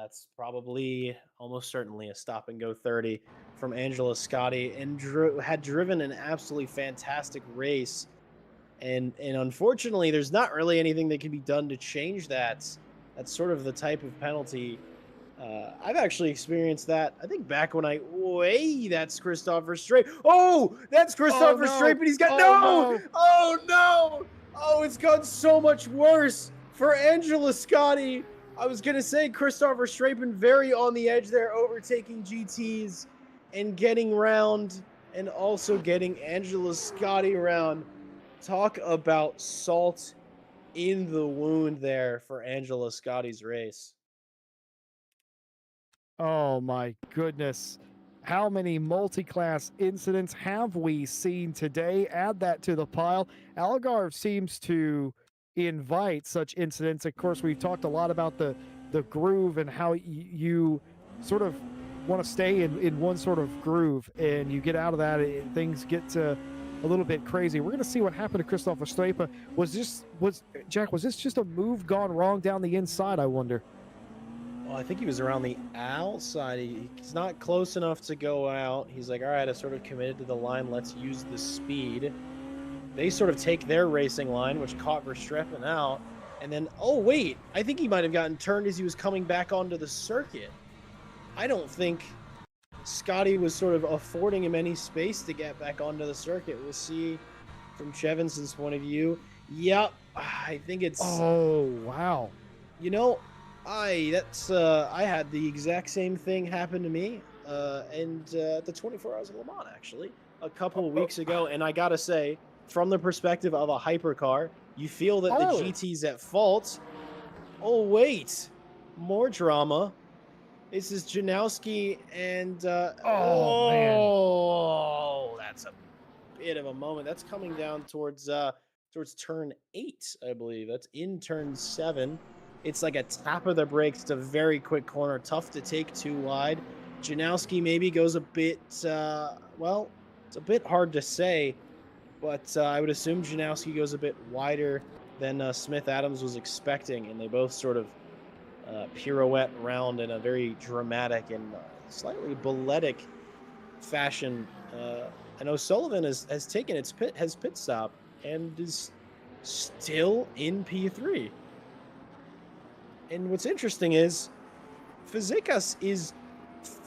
it's probably almost certainly a stop and go 30 from Angela Scotti, and had driven an absolutely fantastic race. And unfortunately, there's not really anything that can be done to change that. That's sort of the type of penalty. I've actually experienced that. I think back when that's Christopher Strape. Oh, that's Christopher Strape, and he's got Oh no! Oh, it's gone so much worse for Angela Scotti. I was gonna say Christopher Strapen very on the edge there, overtaking GTs and getting round, and also getting Angela Scotti around. Talk about salt in the wound there for Angela Scotti's race. Oh my goodness. How many multi-class incidents have we seen today? Add that to the pile. Algarve seems to invite such incidents. Of course, we've talked a lot about the groove and how you sort of want to stay in one sort of groove, and you get out of that, things get a little bit crazy. We're going to see what happened to Christopher Strape. Was this just a move gone wrong down the inside, I wonder? Well, I think he was around the outside. He's not close enough to go out. He's like, all right, I sort of committed to the line. Let's use the speed. They sort of take their racing line, which caught Verstappen out. And then, oh, wait, I think he might have gotten turned as he was coming back onto the circuit. I don't think Scotty was sort of affording him any space to get back onto the circuit. We'll see from Chevinson's point of view. Yep, I think it's... Oh, wow. You know, I had the exact same thing happen to me at the 24 Hours of Le Mans, actually, a couple of weeks ago. And I got to say, from the perspective of a hypercar, you feel that the GT's at fault. Oh, wait. More drama. This is Janowski and... man. That's a bit of a moment. That's coming down towards turn 8, I believe. That's in turn 7. It's like a tap of the brakes. It's a very quick corner. Tough to take too wide. Janowski maybe goes a bit... it's a bit hard to say. But I would assume Janowski goes a bit wider than Smith Adams was expecting, and they both sort of pirouette around in a very dramatic and slightly balletic fashion. And O'Sullivan has taken his pit stop and is still in P3. And what's interesting is Fazekas is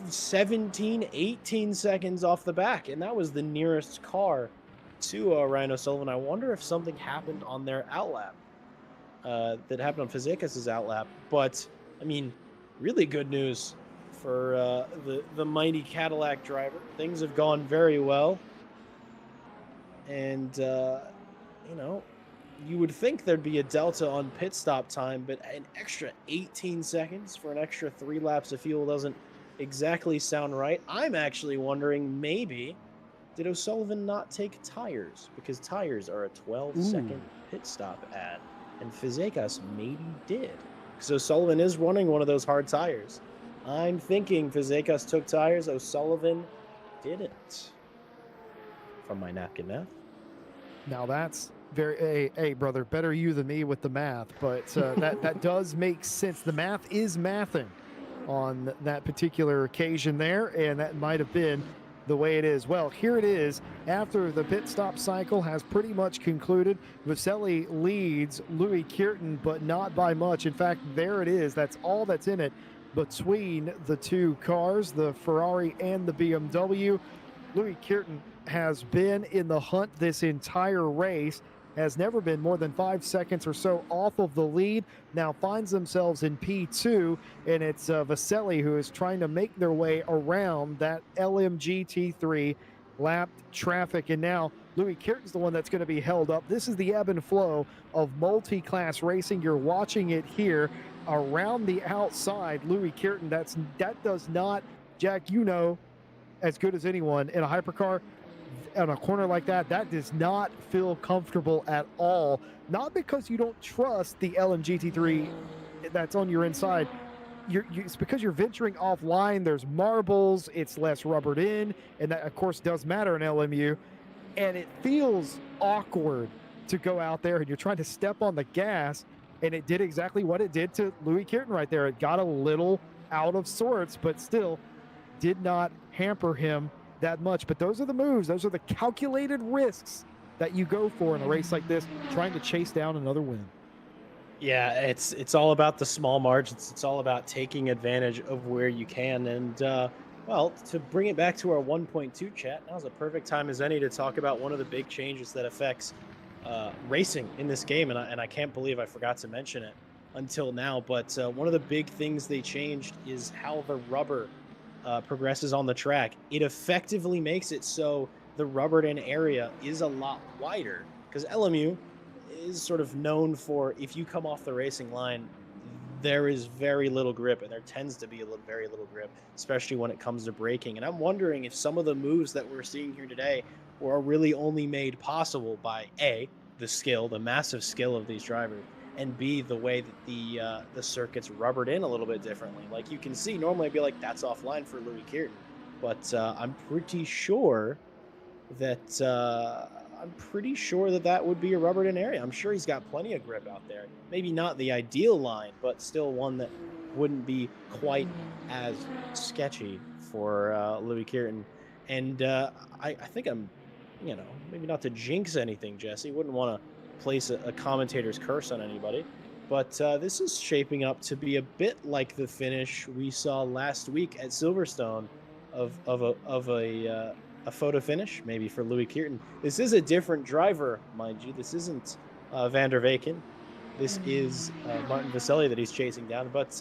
17, 18 seconds off the back, and that was the nearest car to Ryan O'Sullivan. I wonder if something happened on their outlap that happened on Fazekas' outlap. But, I mean, really good news for the mighty Cadillac driver. Things have gone very well. And, you would think there'd be a delta on pit stop time, but an extra 18 seconds for an extra 3 laps of fuel doesn't exactly sound right. I'm actually wondering, maybe, did O'Sullivan not take tires? Because tires are a 12-second pit stop ad, and Fazekas maybe did. Because O'Sullivan is running one of those hard tires. I'm thinking Fazekas took tires. O'Sullivan didn't. From my napkin math. Now that's hey brother, better you than me with the math, but that does make sense. The math is mathing on that particular occasion there, and that might have been the way it is. Well, here it is. After the pit stop cycle has pretty much concluded, Vaselli leads Louis Kirton, but not by much. In fact, there it is. That's all that's in it between the two cars, the Ferrari and the BMW. Louis Kirton has been in the hunt this entire race, has never been more than 5 seconds or so off of the lead, now finds themselves in P2, and it's Vaselli who is trying to make their way around that LMG T3 lapped traffic, and now Louis Kirton's the one that's going to be held up. This is the ebb and flow of multi-class racing. You're watching it here around the outside. Louis Kirton, that does not, Jack, you know, as good as anyone, in a hypercar on a corner like that does not feel comfortable at all. Not because you don't trust the LMG T3 that's on your inside. It's because you're venturing offline. There's marbles, it's less rubbered in, and that of course does matter in LMU. And it feels awkward to go out there and you're trying to step on the gas, and it did exactly what it did to Louis Kirton right there. It got a little out of sorts, but still did not hamper him that much. But those are the moves, those are the calculated risks that you go for in a race like this, trying to chase down another win. Yeah, it's all about the small margins. It's all about taking advantage of where you can. And well, to bring it back to our 1.2 chat, now's a perfect time as any to talk about one of the big changes that affects racing in this game. And I can't believe I forgot to mention it until now. But one of the big things they changed is how the rubber progresses on the track. It effectively makes it so the rubbered in area is a lot wider, because LMU is sort of known for, if you come off the racing line, there is very little grip, and there tends to be very little grip, especially when it comes to braking. And I'm wondering if some of the moves that we're seeing here today are really only made possible by A, the skill, the massive skill of these drivers, and B, the way that the circuit's rubbered in a little bit differently. Like you can see, normally I'd be like, that's offline for Louis Kirton, but I'm pretty sure that that would be a rubbered in area. I'm sure he's got plenty of grip out there. Maybe not the ideal line, but still one that wouldn't be quite as sketchy for Louis Kirton. And I think I'm, maybe not to jinx anything, Jesse, wouldn't want to place a commentator's curse on anybody, but this is shaping up to be a bit like the finish we saw last week at Silverstone of a photo finish, maybe, for Louis Kirton. This is a different driver, mind you. This isn't Van der Weyken. This is Martin Vaselli that he's chasing down, but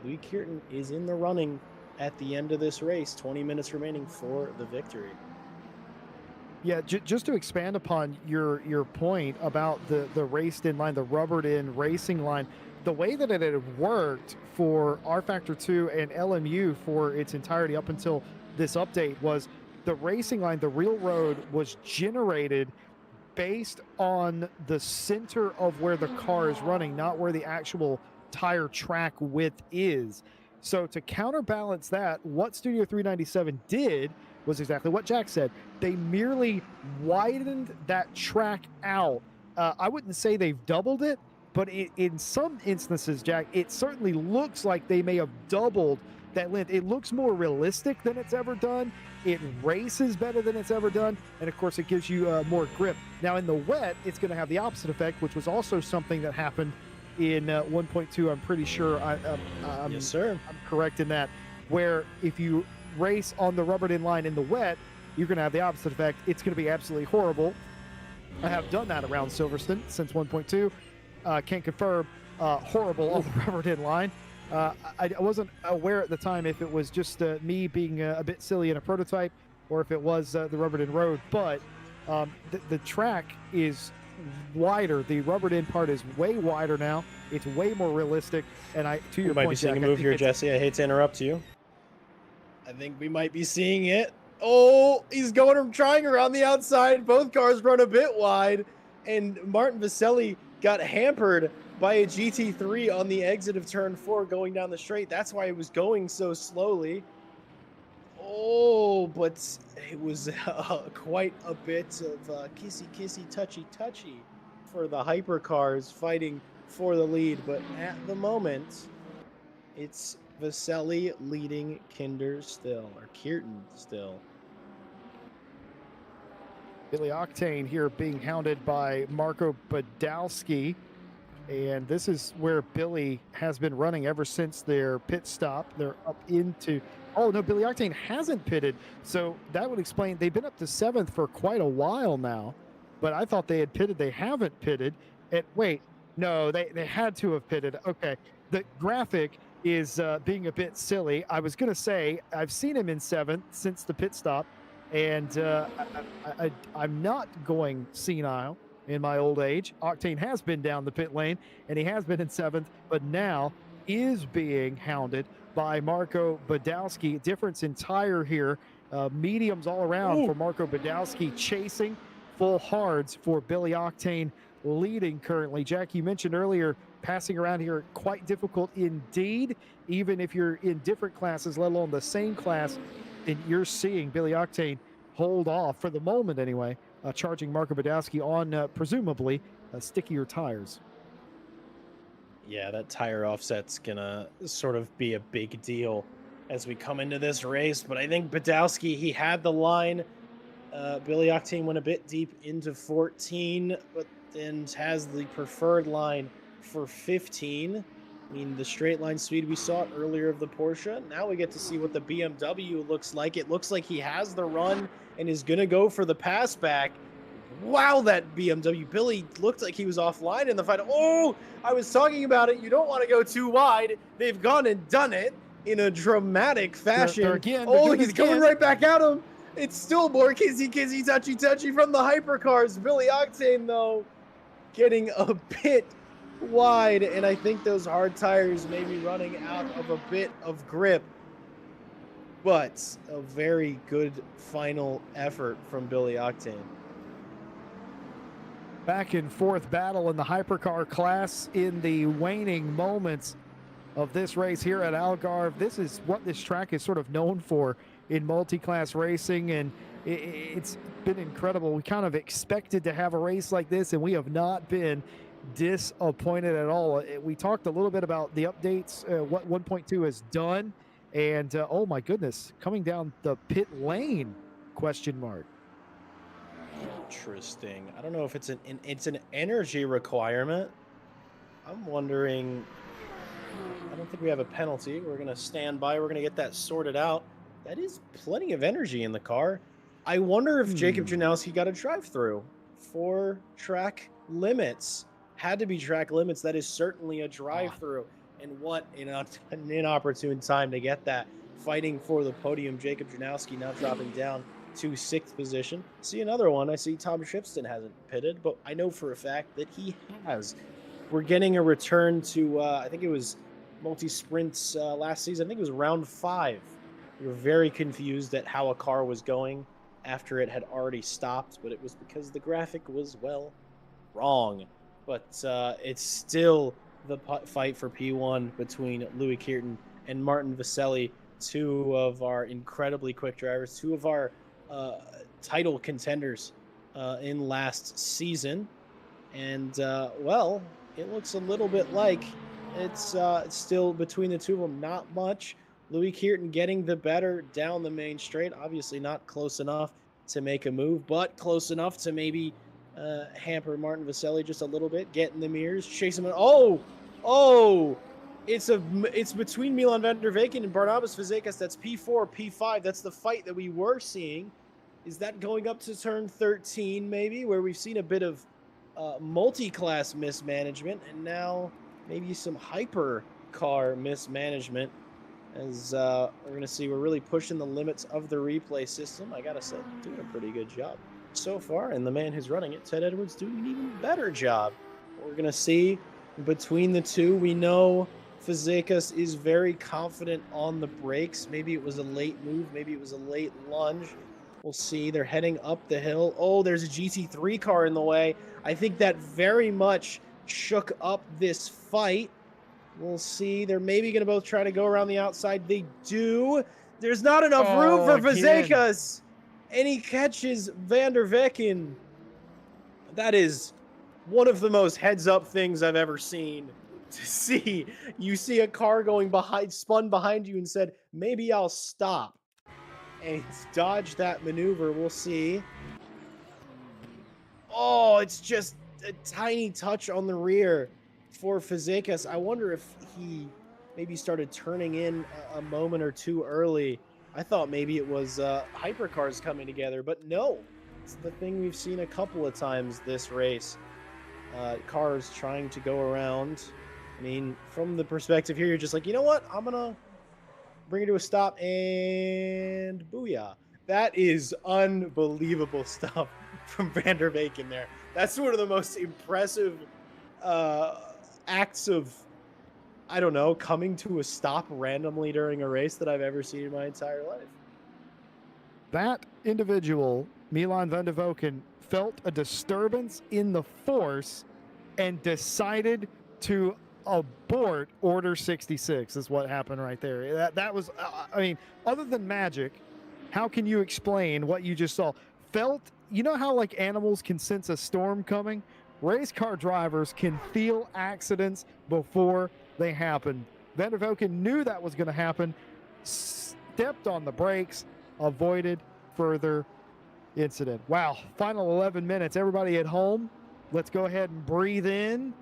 Louis Kirton is in the running at the end of this race. 20 minutes remaining for the victory. Yeah, just to expand upon your point about the raced in line, the rubbered in racing line, the way that it had worked for R Factor 2 and LMU for its entirety up until this update was the racing line, the real road, was generated based on the center of where the car is running, not where the actual tire track width is. So to counterbalance that, what Studio 397 did was exactly what Jack said. They merely widened that track out. I wouldn't say they've doubled it, but in some instances, Jack, it certainly looks like they may have doubled that length. It looks more realistic than it's ever done. It races better than it's ever done. And of course, it gives you more grip. Now in the wet, it's going to have the opposite effect, which was also something that happened in 1.2. I'm pretty sure Yes, sir. I'm correct in that, where if you race on the rubbered in line in the wet, you're going to have the opposite effect. It's going to be absolutely horrible. I have done that around Silverstone since 1.2. Can't confirm, horrible on the rubbered in line. I wasn't aware at the time if it was just me being a bit silly in a prototype or if it was the rubbered in road, but the track is wider. The rubbered in part is way wider now. It's way more realistic. And to your point, might be seeing Jack, a move here, Jesse. I hate to interrupt you. I think we might be seeing it. Oh, he's trying around the outside. Both cars run a bit wide, and Martin Vaselli got hampered by a GT3 on the exit of turn 4 going down the straight. That's why it was going so slowly. Oh, but it was quite a bit of kissy, touchy for the hypercars fighting for the lead. But at the moment, it's Vaselli leading Kinder still, or Kirton still. Billy Octane here being hounded by Marco Badowski. And this is where Billy has been running ever since their pit stop. They're up into, oh no, Billy Octane hasn't pitted. So that would explain, they've been up to 7th for quite a while now, but I thought they had pitted. They haven't pitted. And wait, no, they had to have pitted. Okay, the graphic is being a bit silly. I was going to say, I've seen him in 7th since the pit stop, and I'm not going senile in my old age. Octane has been down the pit lane, and he has been in 7th, but now is being hounded by Marco Badowski. Difference in tire here. Mediums all around for Marco Badowski, chasing full hards for Billy Octane, leading currently. Jack, you mentioned earlier, passing around here quite difficult indeed, even if you're in different classes, let alone the same class, and you're seeing Billy Octane hold off, for the moment anyway, charging Marco Badowski on presumably stickier tires. Yeah, that tire offset's gonna sort of be a big deal as we come into this race. But I think Badowski, he had the line. Billy Octane went a bit deep into 14, but then has the preferred line for 15. I mean, the straight line speed we saw earlier of the Porsche. Now we get to see what the BMW looks like. It looks like he has the run and is going to go for the pass back. Wow, that BMW. Billy looked like he was offline in the final. Oh, I was talking about it. You don't want to go too wide. They've gone and done it in a dramatic fashion. He's coming right back at him. It's still more kissy, touchy from the hypercars. Billy Octane, though, getting a bit wide, and I think those hard tires may be running out of a bit of grip. But a very good final effort from Billy Octane. Back and forth battle in the hypercar class in the waning moments of this race here at Algarve. This is what this track is sort of known for in multi-class racing, and it's been incredible. We kind of expected to have a race like this, and we have not been disappointed at all. We talked a little bit about the updates, what 1.2 has done, and oh my goodness, coming down the pit lane, question mark. Interesting. I don't know if it's an energy requirement. I'm wondering, I don't think we have a penalty. We're going to stand by. We're going to get that sorted out. That is plenty of energy in the car. I wonder if Jacob Janowski got a drive-through for track limits. Had to be track limits. That is certainly a drive-through. And what an inopportune time to get that. Fighting for the podium, Jacob Janowski now dropping down to 6th position. See another one. I see Tom Shipston hasn't pitted, but I know for a fact that he has. We're getting a return to, I think it was multi-sprints last season. I think it was round 5. We were very confused at how a car was going after it had already stopped, but it was because the graphic was, well, wrong. But it's still the fight for P1 between Louis Kirton and Martin Vaselli, two of our incredibly quick drivers, two of our title contenders in last season. And, well, it looks a little bit like it's still between the two of them, not much. Louis Kirton getting the better down the main straight. Obviously not close enough to make a move, but close enough to maybe hamper Martin Vaselli just a little bit. Get in the mirrors, chase him. Oh! It's between Milan van der Weyken and Barnabas Fazekas. That's P4, P5. That's the fight that we were seeing. Is that going up to turn 13 maybe, where we've seen a bit of multi-class mismanagement and now maybe some hyper car mismanagement? As we're going to see, we're really pushing the limits of the replay system. I got to say, doing a pretty good job so far. And the man who's running it, Ted Edwards, doing an even better job. We're going to see between the two. We know Fazekas is very confident on the brakes. Maybe it was a late move. Maybe it was a late lunge. We'll see. They're heading up the hill. Oh, there's a GT3 car in the way. I think that very much shook up this fight. We'll see. They're maybe going to both try to go around the outside. They do. There's not enough room for Fazekas. And he catches Van der Vecken. That is one of the most heads-up things I've ever seen. To see, you see a car going spun behind you and said, maybe I'll stop. And he's dodged that maneuver. We'll see. Oh, it's just a tiny touch on the rear for Fazekas. I wonder if he maybe started turning in a moment or two early. I thought maybe it was hypercars coming together, but no. It's the thing we've seen a couple of times this race. Cars trying to go around. I mean, from the perspective here, you're just like, you know what? I'm going to bring it to a stop and booyah. That is unbelievable stuff from Van der Vecken there. That's one of the most impressive acts of, I don't know, coming to a stop randomly during a race that I've ever seen in my entire life. That individual, Milan Van der Vecken, felt a disturbance in the force and decided to abort Order 66 is what happened right there. That was, I mean, other than magic, how can you explain what you just saw? You know how like animals can sense a storm coming? Race car drivers can feel accidents before they happen. Van der Vecken knew that was going to happen, stepped on the brakes, avoided further incident. Wow, final 11 minutes. Everybody at home, let's go ahead and breathe in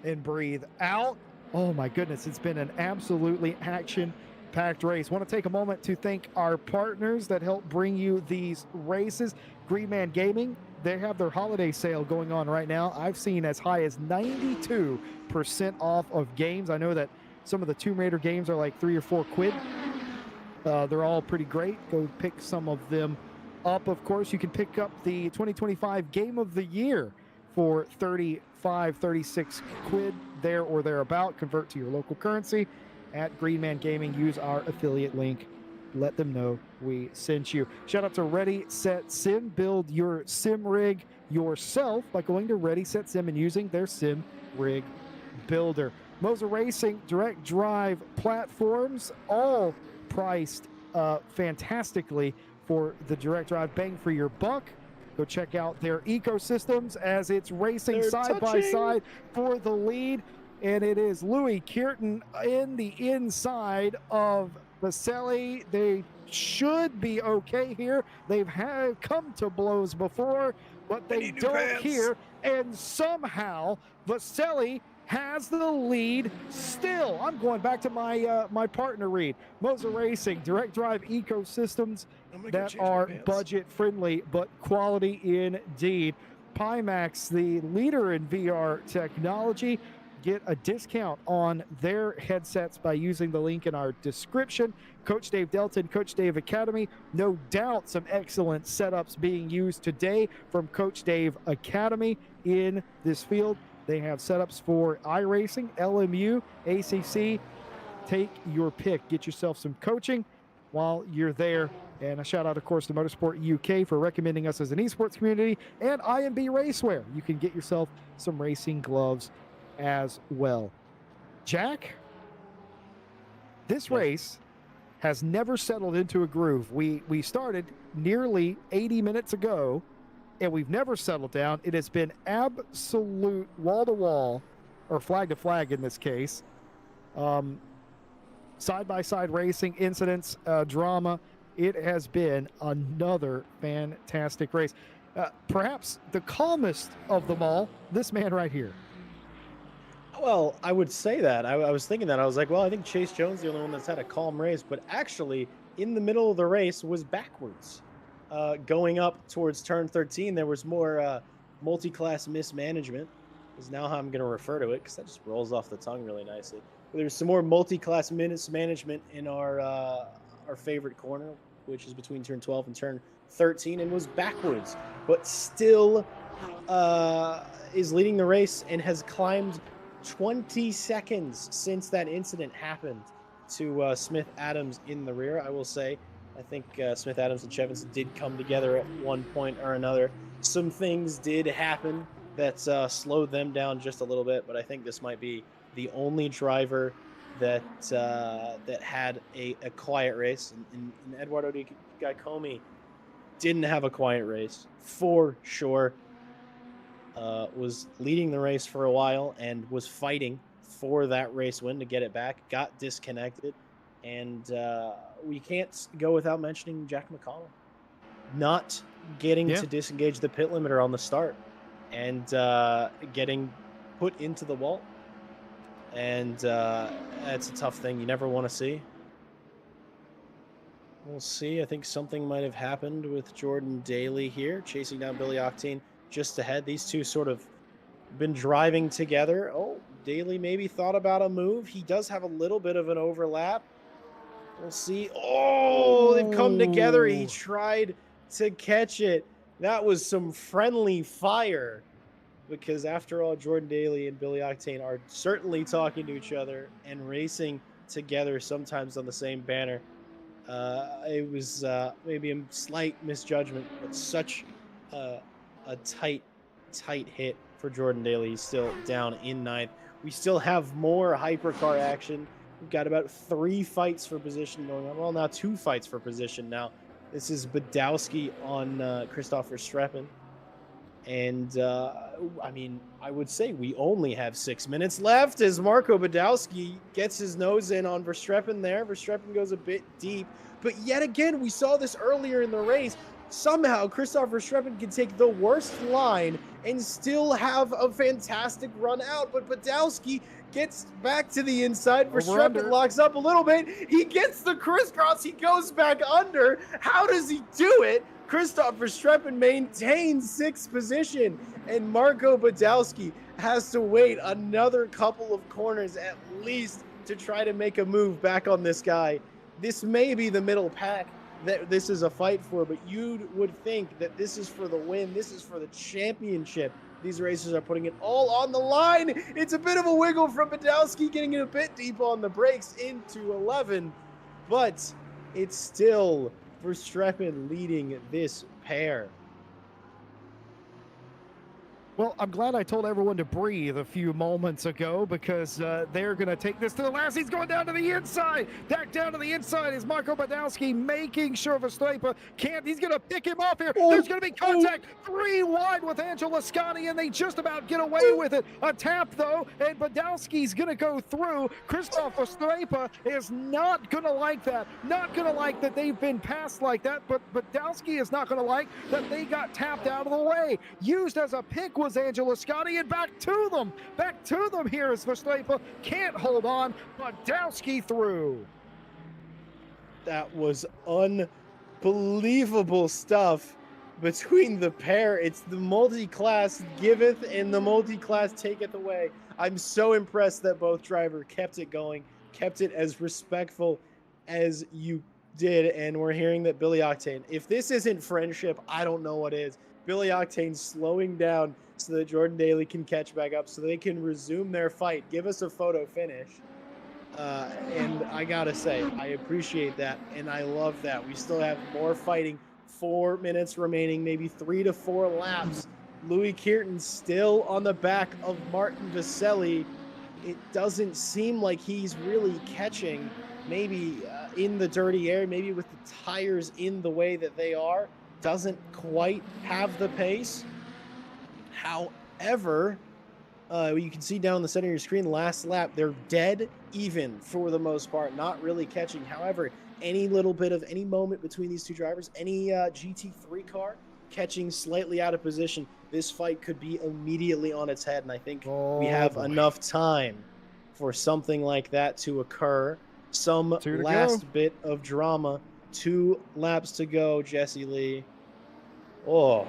and breathe out. Oh my goodness, it's been an absolutely action-packed race. Want to take a moment to thank our partners that help bring you these races. Greenman Gaming, they have their holiday sale going on right now. I've seen as high as 92% off of games. I know that some of the Tomb Raider games are like $3 or $4. They're all pretty great. Go pick some of them up. Of course, you can pick up the 2025 Game of the Year for 36 quid there or thereabout. Convert to your local currency at Greenman Gaming. Use our affiliate link. Let them know we sent you. Shout out to Ready, Set, Sim. Build your sim rig yourself by going to Ready, Set, Sim and using their sim rig builder. Moser Racing direct drive platforms, all priced fantastically for the direct drive bang for your buck. Go check out their ecosystems as it's racing side by side for the lead. And it is Louis Kierton in the inside of Vaselli. They should be okay here. They've come to blows before, but they don't here. And somehow Vaselli has the lead still. I'm going back to my my partner read. Moser Racing, direct drive ecosystems that are budget friendly but quality indeed. Pimax, the leader in VR technology, get a discount on their headsets by using the link in our description. Coach Dave Delton, Coach Dave Academy. No doubt some excellent setups being used today from Coach Dave Academy in this field. They have setups for iRacing, LMU, ACC. Take your pick. Get yourself some coaching while you're there. And a shout out, of course, to Motorsport UK for recommending us as an esports community, and IMB Racewear. You can get yourself some racing gloves as well. Jack, this race has never settled into a groove. We started nearly 80 minutes ago, and we've never settled down. It has been absolute wall-to-wall, or flag-to-flag in this case, side-by-side racing, incidents, drama. It has been another fantastic race. Perhaps the calmest of them all, this man right here. Well, I would say that. I was thinking that. I was like, well, I think Chase Jones is the only one that's had a calm race. But actually, in the middle of the race was backwards. Going up towards turn 13, there was more multi-class mismanagement, is now how I'm going to refer to it, because that just rolls off the tongue really nicely. But there's some more multi-class mismanagement in our favorite corner, which is between turn 12 and turn 13, and was backwards, but still is leading the race and has climbed 20 seconds since that incident happened to Smith Adams in the rear. I will say, I think Smith Adams and Chevins did come together at one point or another. Some things did happen that's slowed them down just a little bit. But I think this might be the only driver that had a quiet race. And Eduardo Di Giacomi didn't have a quiet race for sure. Was leading the race for a while and was fighting for that race win to get it back. Got disconnected, and we can't go without mentioning Jack McConnell not getting to disengage the pit limiter on the start and getting put into the wall. And that's a tough thing you never want to see. We'll see. I think something might have happened with Jordan Daly here, chasing down Billy Octane just ahead. These two sort of been driving together. Oh, Daly maybe thought about a move. He does have a little bit of an overlap. We'll see. Oh, they've come together. He tried to catch it. That was some friendly fire, because after all, Jordan Daly and Billy Octane are certainly talking to each other and racing together, sometimes on the same banner. It was maybe a slight misjudgment, but such a tight hit for Jordan Daly. He's still down in ninth. We still have more hypercar action. We've got about 3 fights for position going on. Well, now 2 fights for position now. This is Badowski on Christopher Streppen. And, I mean, I would say we only have 6 minutes left as Marco Badowski gets his nose in on Verstappen there. Verstappen goes a bit deep. But yet again, we saw this earlier in the race. Somehow, Christopher Streppen can take the worst line and still have a fantastic run out. But Badowski gets back to the inside. Verstappen locks up a little bit. He gets the crisscross. He goes back under. How does he do it? Christopher Streppen maintains 6th position, and Marco Badowski has to wait another couple of corners at least to try to make a move back on this guy. This may be the middle pack that this is a fight for, but you would think that this is for the win. This is for the championship. These racers are putting it all on the line. It's a bit of a wiggle from Badowski, getting it a bit deep on the brakes into 11, but it's still Verstappen leading this pair. Well, I'm glad I told everyone to breathe a few moments ago, because they're going to take this to the last. He's going down to the inside. Back down to the inside is Marco Badowski, making sure Verstappen can't. He's going to pick him off here. There's going to be contact 3 wide with Angelo Scotti, and they just about get away with it. A tap, though, and Badowski's going to go through. Christoph Verstappen is not going to like that. Not going to like that they've been passed like that, but Badowski is not going to like that they got tapped out of the way. Used as a pick was Angelo Scotti, and back to them here is Verstappen. Can't hold on. Badowski through. That was unbelievable stuff between the pair. It's the multi-class giveth and the multi-class taketh away. I'm so impressed that both drivers kept it going, kept it as respectful as you did, and we're hearing that Billy Octane, if this isn't friendship, I don't know what is. Billy Octane slowing down so that Jordan Daly can catch back up, so they can resume their fight, give us a photo finish. And I gotta say, I appreciate that, and I love that. We still have more fighting, 4 minutes remaining, maybe 3 to 4 laps. Louis Kearton still on the back of Martin Vaselli. It doesn't seem like he's really catching, maybe in the dirty air, maybe with the tires in the way that they are. Doesn't quite have the pace. However, you can see down the center of your screen, last lap, they're dead even for the most part, not really catching. However, any little bit of any moment between these two drivers, any GT3 car catching slightly out of position, this fight could be immediately on its head, and I think we have enough time for something like that to occur. Some last bit of drama. 2 laps to go, Jesse Lee. Oh,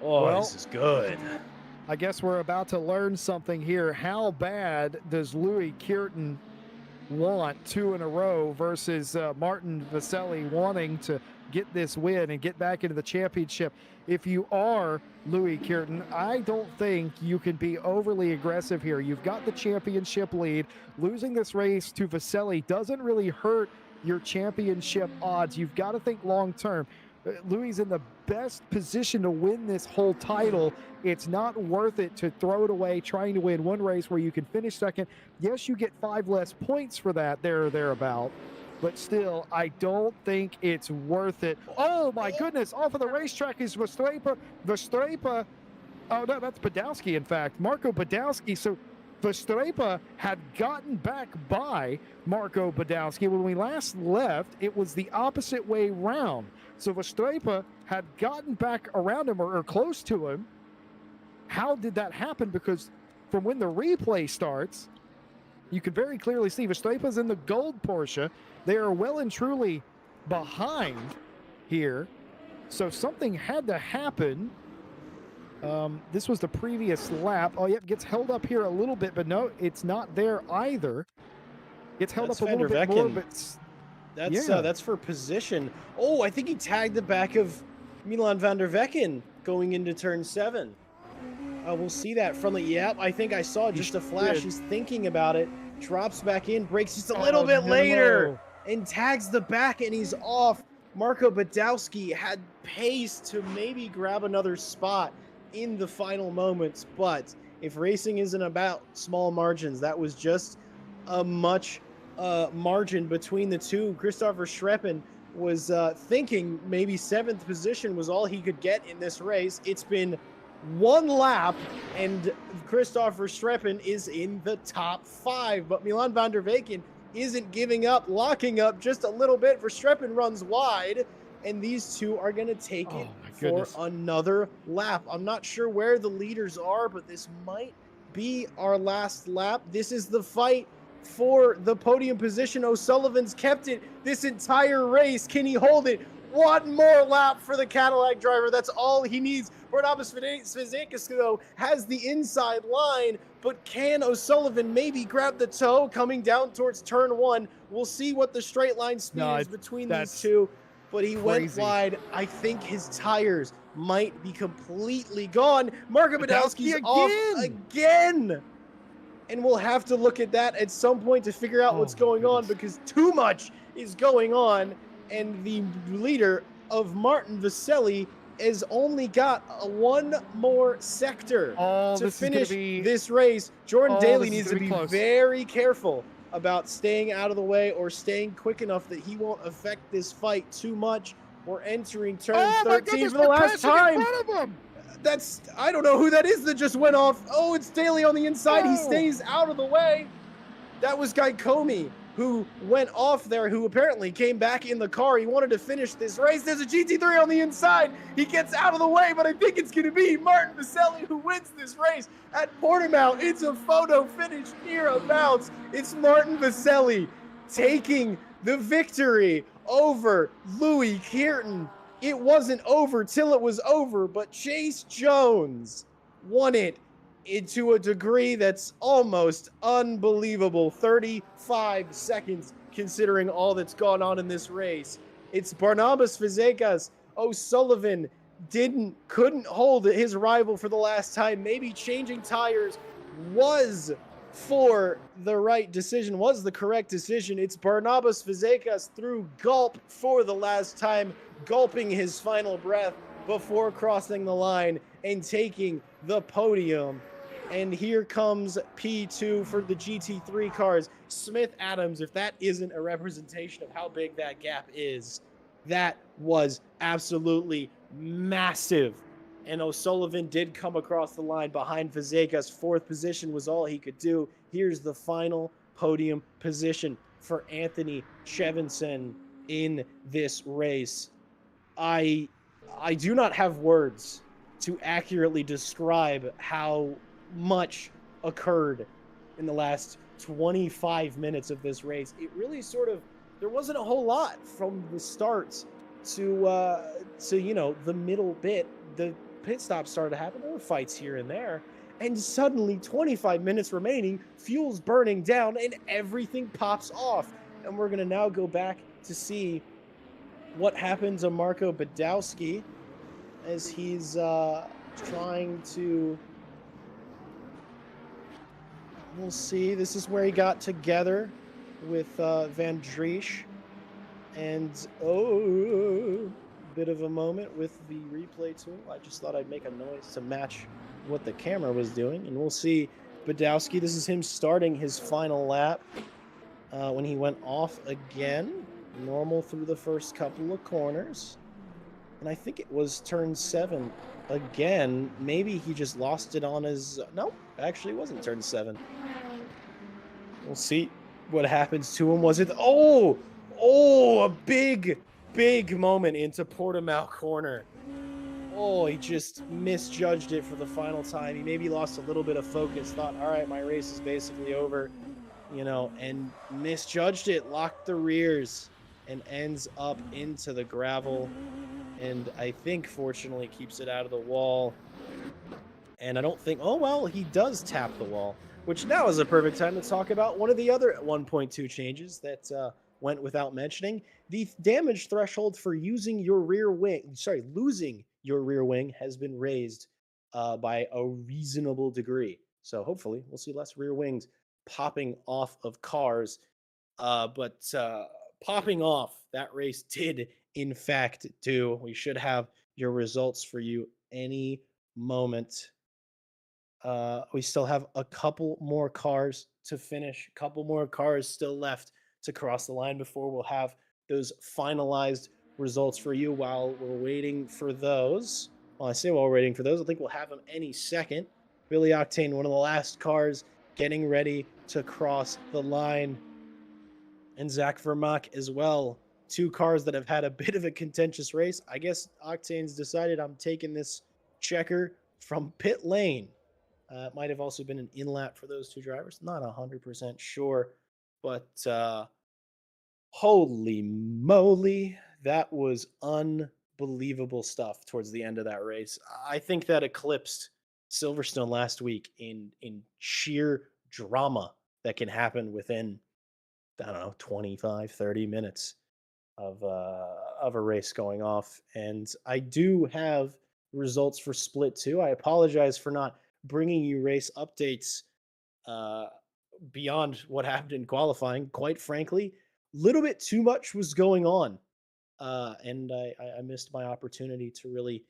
well, this is good. I guess we're about to learn something here. How bad does Louis Kearton want 2 in a row versus Martin Vaselli wanting to get this win and get back into the championship? If you are Louis Kearton, I don't think you can be overly aggressive here. You've got the championship lead. Losing this race to Vaselli doesn't really hurt your championship odds. You've got to think long term. Louis in the best position to win this whole title. It's not worth it to throw it away trying to win one race where you can finish second. Yes, you get 5 less points for that, there or thereabout. But still, I don't think it's worth it. Oh, my goodness. Off of the racetrack is Verstappen. Verstappen. Oh, no, that's Badowski, in fact. Marco Badowski. So Verstappen had gotten back by Marco Badowski. When we last left, it was the opposite way round. So Verstappen had gotten back around him or close to him. How did that happen? Because from when the replay starts, you can very clearly see Verstappen's in the gold Porsche. They are well and truly behind here. So something had to happen. This was the previous lap. Oh, yep, gets held up here a little bit, but no, it's not there either. It's held up a little bit more, but that's for position. Oh, I think he tagged the back of Milan van der Vecken going into turn 7. We'll see that from the, yep, I think I saw just a flash. He's thinking about it, drops back in, breaks just a little bit later, and tags the back, and he's off. Marco Badowski had pace to maybe grab another spot in the final moments, but if racing isn't about small margins, that was just a much margin between the two. Christopher Schreppen was thinking maybe 7th position was all he could get in this race. It's been 1 lap, and Christopher Schreppen is in the top 5, but Milan van der Vecken isn't giving up, locking up just a little bit. Verstappen runs wide, and these two are going to take it for another lap. I'm not sure where the leaders are, but this might be our last lap. This is the fight for the podium position. O'Sullivan's kept it this entire race. Can he hold it? 1 more lap for the Cadillac driver. That's all he needs. Barnabas Fazekas, though, has the inside line, but can O'Sullivan maybe grab the toe coming down towards turn 1? We'll see what the straight line speed is between these two, but he went wide. I think his tires might be completely gone. Marco Badowski's off again. And we'll have to look at that at some point to figure out what's going on, because too much is going on. And the leader of Martin Vaselli has only got 1 more sector to finish this race. Jordan Daly needs to be very careful about staying out of the way or staying quick enough that he won't affect this fight too much. We're entering turn 13 for the last time. I don't know who that is that just went off. Oh, it's Daly on the inside. He stays out of the way. That was Gaikomi, who went off there, who apparently came back in the car. He wanted to finish this race. There's a GT3 on the inside. He gets out of the way, but I think it's going to be Martin Vaselli who wins this race at Portimao. It's a photo finish nearabouts. It's Martin Vaselli taking the victory over Louis Kearton. It wasn't over till it was over, but Chase Jones won it to a degree that's almost unbelievable. 35 seconds considering all that's gone on in this race. It's Barnabas Fazekas. O'Sullivan couldn't hold his rival for the last time. Maybe changing tires was the correct decision. It's Barnabas Fazekas through gulp for the last time, gulping his final breath before crossing the line and taking the podium. And here comes P2 for the GT3 cars. Smith Adams, if that isn't a representation of how big that gap is, that was absolutely massive. And O'Sullivan did come across the line behind Fazekas. 4th position was all he could do. Here's the final podium position for Anthony Chevinson in this race. I do not have words to accurately describe how much occurred in the last 25 minutes of this race. It really there wasn't a whole lot from the start to the middle bit. The pit stops started to happen. There were fights here and there, and suddenly 25 minutes remaining, fuel's burning down, and everything pops off. And we're gonna now go back to see what happened to Marco Badowski as he's trying to. We'll see. This is where he got together with Van Driesch. And bit of a moment with the replay tool. I just thought I'd make a noise to match what the camera was doing, and we'll see Badowski. This is him starting his final lap when he went off again. Normal through the first couple of corners. And I think it was turn 7 again. Maybe he just lost it on his... No, actually it wasn't turn 7. We'll see what happens to him. Was it... Oh, a big moment into Portimao corner. Oh, he just misjudged it for the final time. He maybe lost a little bit of focus, thought, all right, my race is basically over, and misjudged it, locked the rears, and ends up into the gravel. And I think, fortunately, keeps it out of the wall. And I don't think... Oh, well, he does tap the wall, which now is a perfect time to talk about one of the other 1.2 changes that went without mentioning. The damage threshold for losing your rear wing has been raised by a reasonable degree. So hopefully we'll see less rear wings popping off of cars. But popping off, that race did in fact do. We should have your results for you any moment. We still have a couple more cars to finish, a couple more cars still left to cross the line before we'll have those finalized results for you. While we're waiting for those, I think we'll have them any second. Billy Octane, one of the last cars getting ready to cross the line, and Zach Vermaak as well. Two cars that have had a bit of a contentious race. I guess Octane's decided, I'm taking this checker from pit lane. It might have also been an in-lap for those two drivers. Not 100% sure, but holy moly, that was unbelievable stuff towards the end of that race. I think that eclipsed Silverstone last week in sheer drama that can happen within, I don't know, 25, 30 minutes of a race going off. And I do have results for Split 2. I apologize for not bringing you race updates uh, beyond what happened in qualifying. Quite frankly, a little bit too much was going on, and I missed my opportunity to really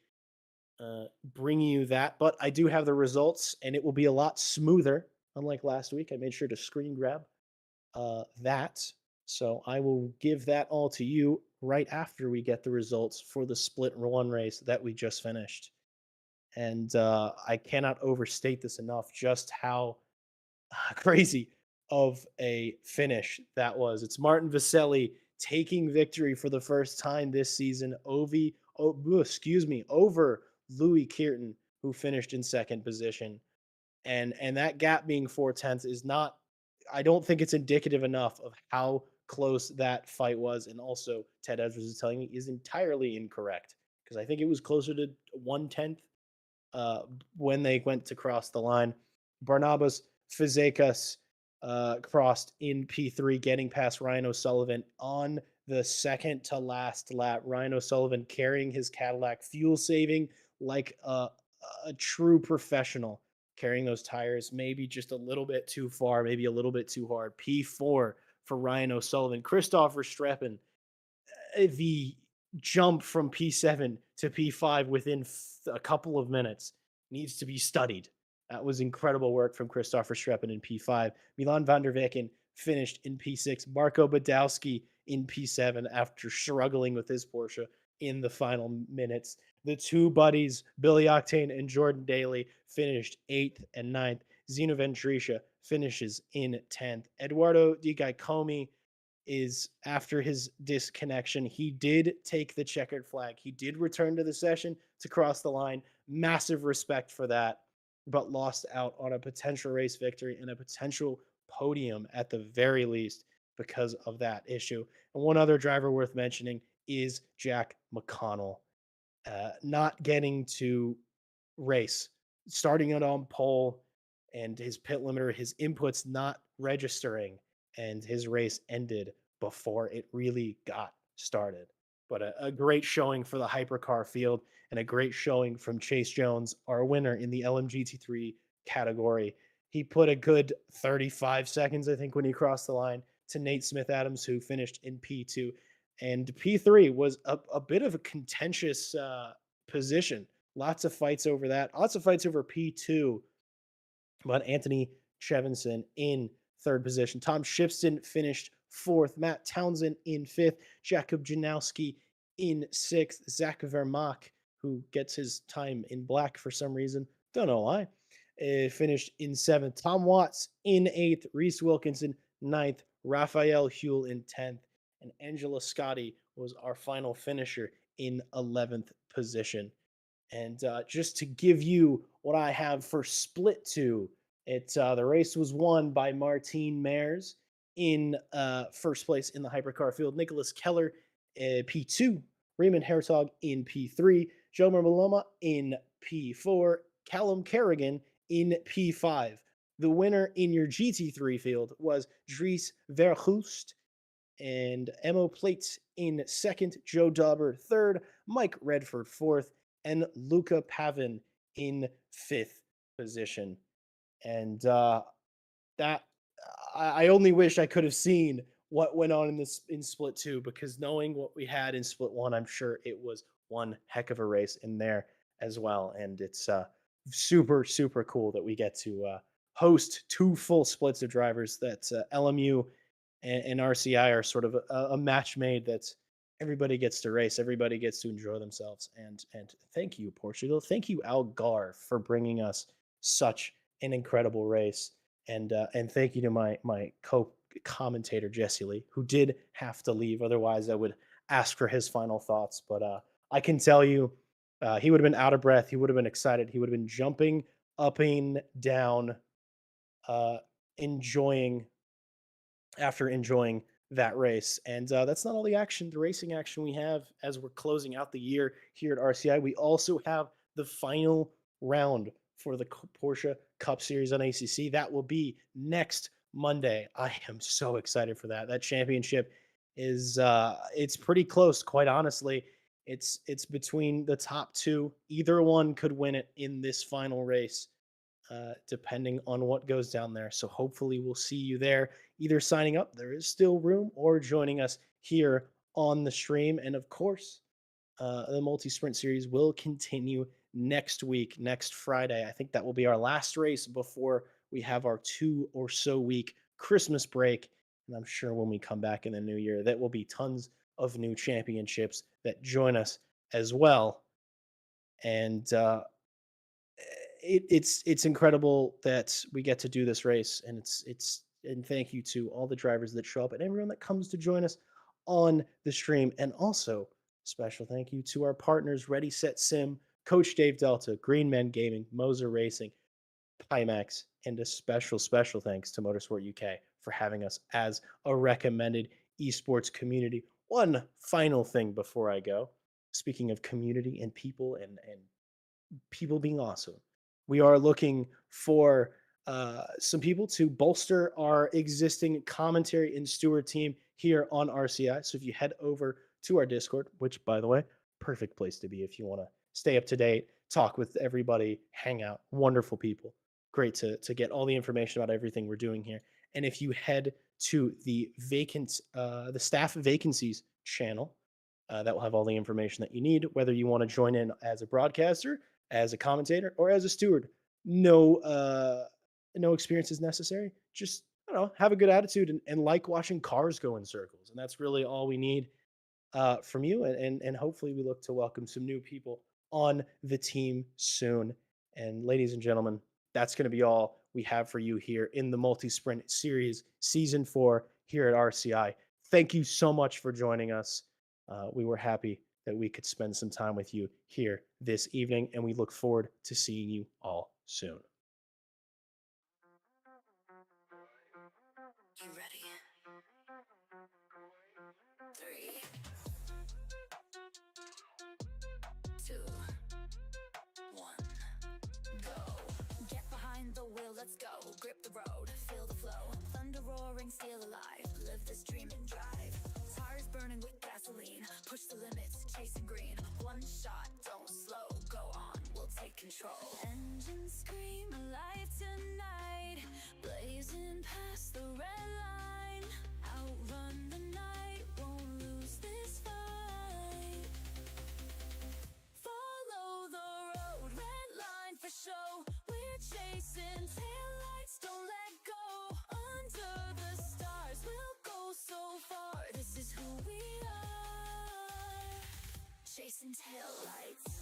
bring you that. But I do have the results, and it will be a lot smoother. Unlike last week, I made sure to screen grab that. So I will give that all to you right after we get the results for the Split 1 race that we just finished. And I cannot overstate this enough, just how crazy of a finish that was. It's Martin Vaselli taking victory for the first time this season over Louis Kearton, who finished in second position. And that gap being 4/10 is not, I don't think it's indicative enough of how close that fight was. And also, Ted Edwards is telling me is entirely incorrect, because I think it was closer to 1/10 when they went to cross the line. Barnabas Fazekas crossed in P3, getting past Ryan O'Sullivan on the second to last lap. Ryan O'Sullivan carrying his Cadillac, fuel saving like a true professional, carrying those tires maybe just a little bit too far, maybe a little bit too hard. P4 for Ryan O'Sullivan. Christopher Streppen, the jump from P7 to P5 within a couple of minutes needs to be studied. That was incredible work from Christopher Streppen in P5. Milan van der Weken finished in P6. Marco Badowski in P7 after struggling with his Porsche in the final minutes. The two buddies, Billy Octane and Jordan Daly, finished 8th and 9th. Zeno Ventrisha finishes in 10th. Eduardo Di Giacomi is, after his disconnection, he did take the checkered flag. He did return to the session to cross the line. Massive respect for that, but lost out on a potential race victory and a potential podium at the very least because of that issue. And one other driver worth mentioning is Jack McConnell, not getting to race, starting it on pole, and his pit limiter, his inputs not registering, and his race ended before it really got started. But a great showing for the hypercar field, and a great showing from Chase Jones, our winner in the LMGT3 category. He put a good 35 seconds, I think, when he crossed the line to Nate Smith Adams, who finished in P2. And P3 was a bit of a contentious position. Lots of fights over that. Lots of fights over P2, but Anthony Chevinson in third position. Tom Shipston finished fourth. Matt Townsend in fifth. Jakob Janowski in sixth. Zach Vermaak, who gets his time in black for some reason, don't know why, finished in seventh. Tom Watts in eighth. Reese Wilkinson ninth. Raphael Huel in 10th. And Angela Scotti was our final finisher in 11th position. And just to give you what I have for split two, the race was won by Martine Mares in first place in the hypercar field. Nicholas Keller, P2. Raymond Herzog in P3. Joe Mermaloma in P4. Callum Kerrigan in P5. The winner in your GT3 field was Dries Verhulst and Emo Plates in second, Joe Dauber third, Mike Redford fourth, and Luca Pavin in fifth position. And that I only wish I could have seen what went on in split two, because knowing what we had in split one, I'm sure it was one heck of a race in there as well. And it's super cool that we get to host two full splits of drivers. That LMU and RCI are sort of a match made that everybody gets to race, everybody gets to enjoy themselves. And thank you, Portugal. Thank you, Algarve, for bringing us such an incredible race. And thank you to my co-commentator Jesse Lee, who did have to leave. Otherwise, I would ask for his final thoughts. But I can tell you, he would have been out of breath. He would have been excited. He would have been jumping up and down, uh, enjoying after enjoying that race. And that's not all the racing action we have as we're closing out the year here at RCI. We also have the final round for the Porsche Cup Series on ACC. That will be next Monday. I am so excited for that. That championship is it's pretty close, quite honestly. It's between the top two. Either one could win it in this final race, depending on what goes down there. So hopefully we'll see you there, either signing up, there is still room, or joining us here on the stream. And of course, the multi-sprint series will continue next week, next Friday. I think that will be our last race before we have our 2 or so week Christmas break. And I'm sure when we come back in the new year, that will be tons of new championships that join us as well. And it's incredible that we get to do this race, and and thank you to all the drivers that show up and everyone that comes to join us on the stream. And also special thank you to our partners, Ready Set Sim, Coach Dave Delta, Green Men Gaming, Moser Racing, Pimax, and a special thanks to Motorsport UK for having us as a recommended esports community. One final thing before I go, speaking of community and people being awesome, we are looking for some people to bolster our existing commentary and steward team here on RCI. So if you head over to our Discord, which, by the way, perfect place to be if you want to stay up to date, talk with everybody, hang out, wonderful people. Great to get all the information about everything we're doing here. And if you head to the staff vacancies channel, that will have all the information that you need, whether you want to join in as a broadcaster, as a commentator, or as a steward. No experience is necessary. Just, I don't know, have a good attitude and like watching cars go in circles. And that's really all we need from you. And hopefully we look to welcome some new people on the team soon. And ladies and gentlemen, that's going to be all we have for you here in the Multi-Sprint Series Season 4 here at RCI. Thank you so much for joining us. We were happy that we could spend some time with you here this evening, and we look forward to seeing you all soon. You ready? 3, 2, 1, go. Get behind the wheel, let's go. Grip the road, feel the flow. Thunder roaring, steel alive. Live this dream and drive. Tires burning with gasoline. Push the limits, chasing green. One shot, don't slow, go on, we'll take control. Engines scream alive tonight, blazing past the red line. Outrun the night, won't lose this taillights, don't let go. Under the stars, we'll go so far. This is who we are, chasing taillights.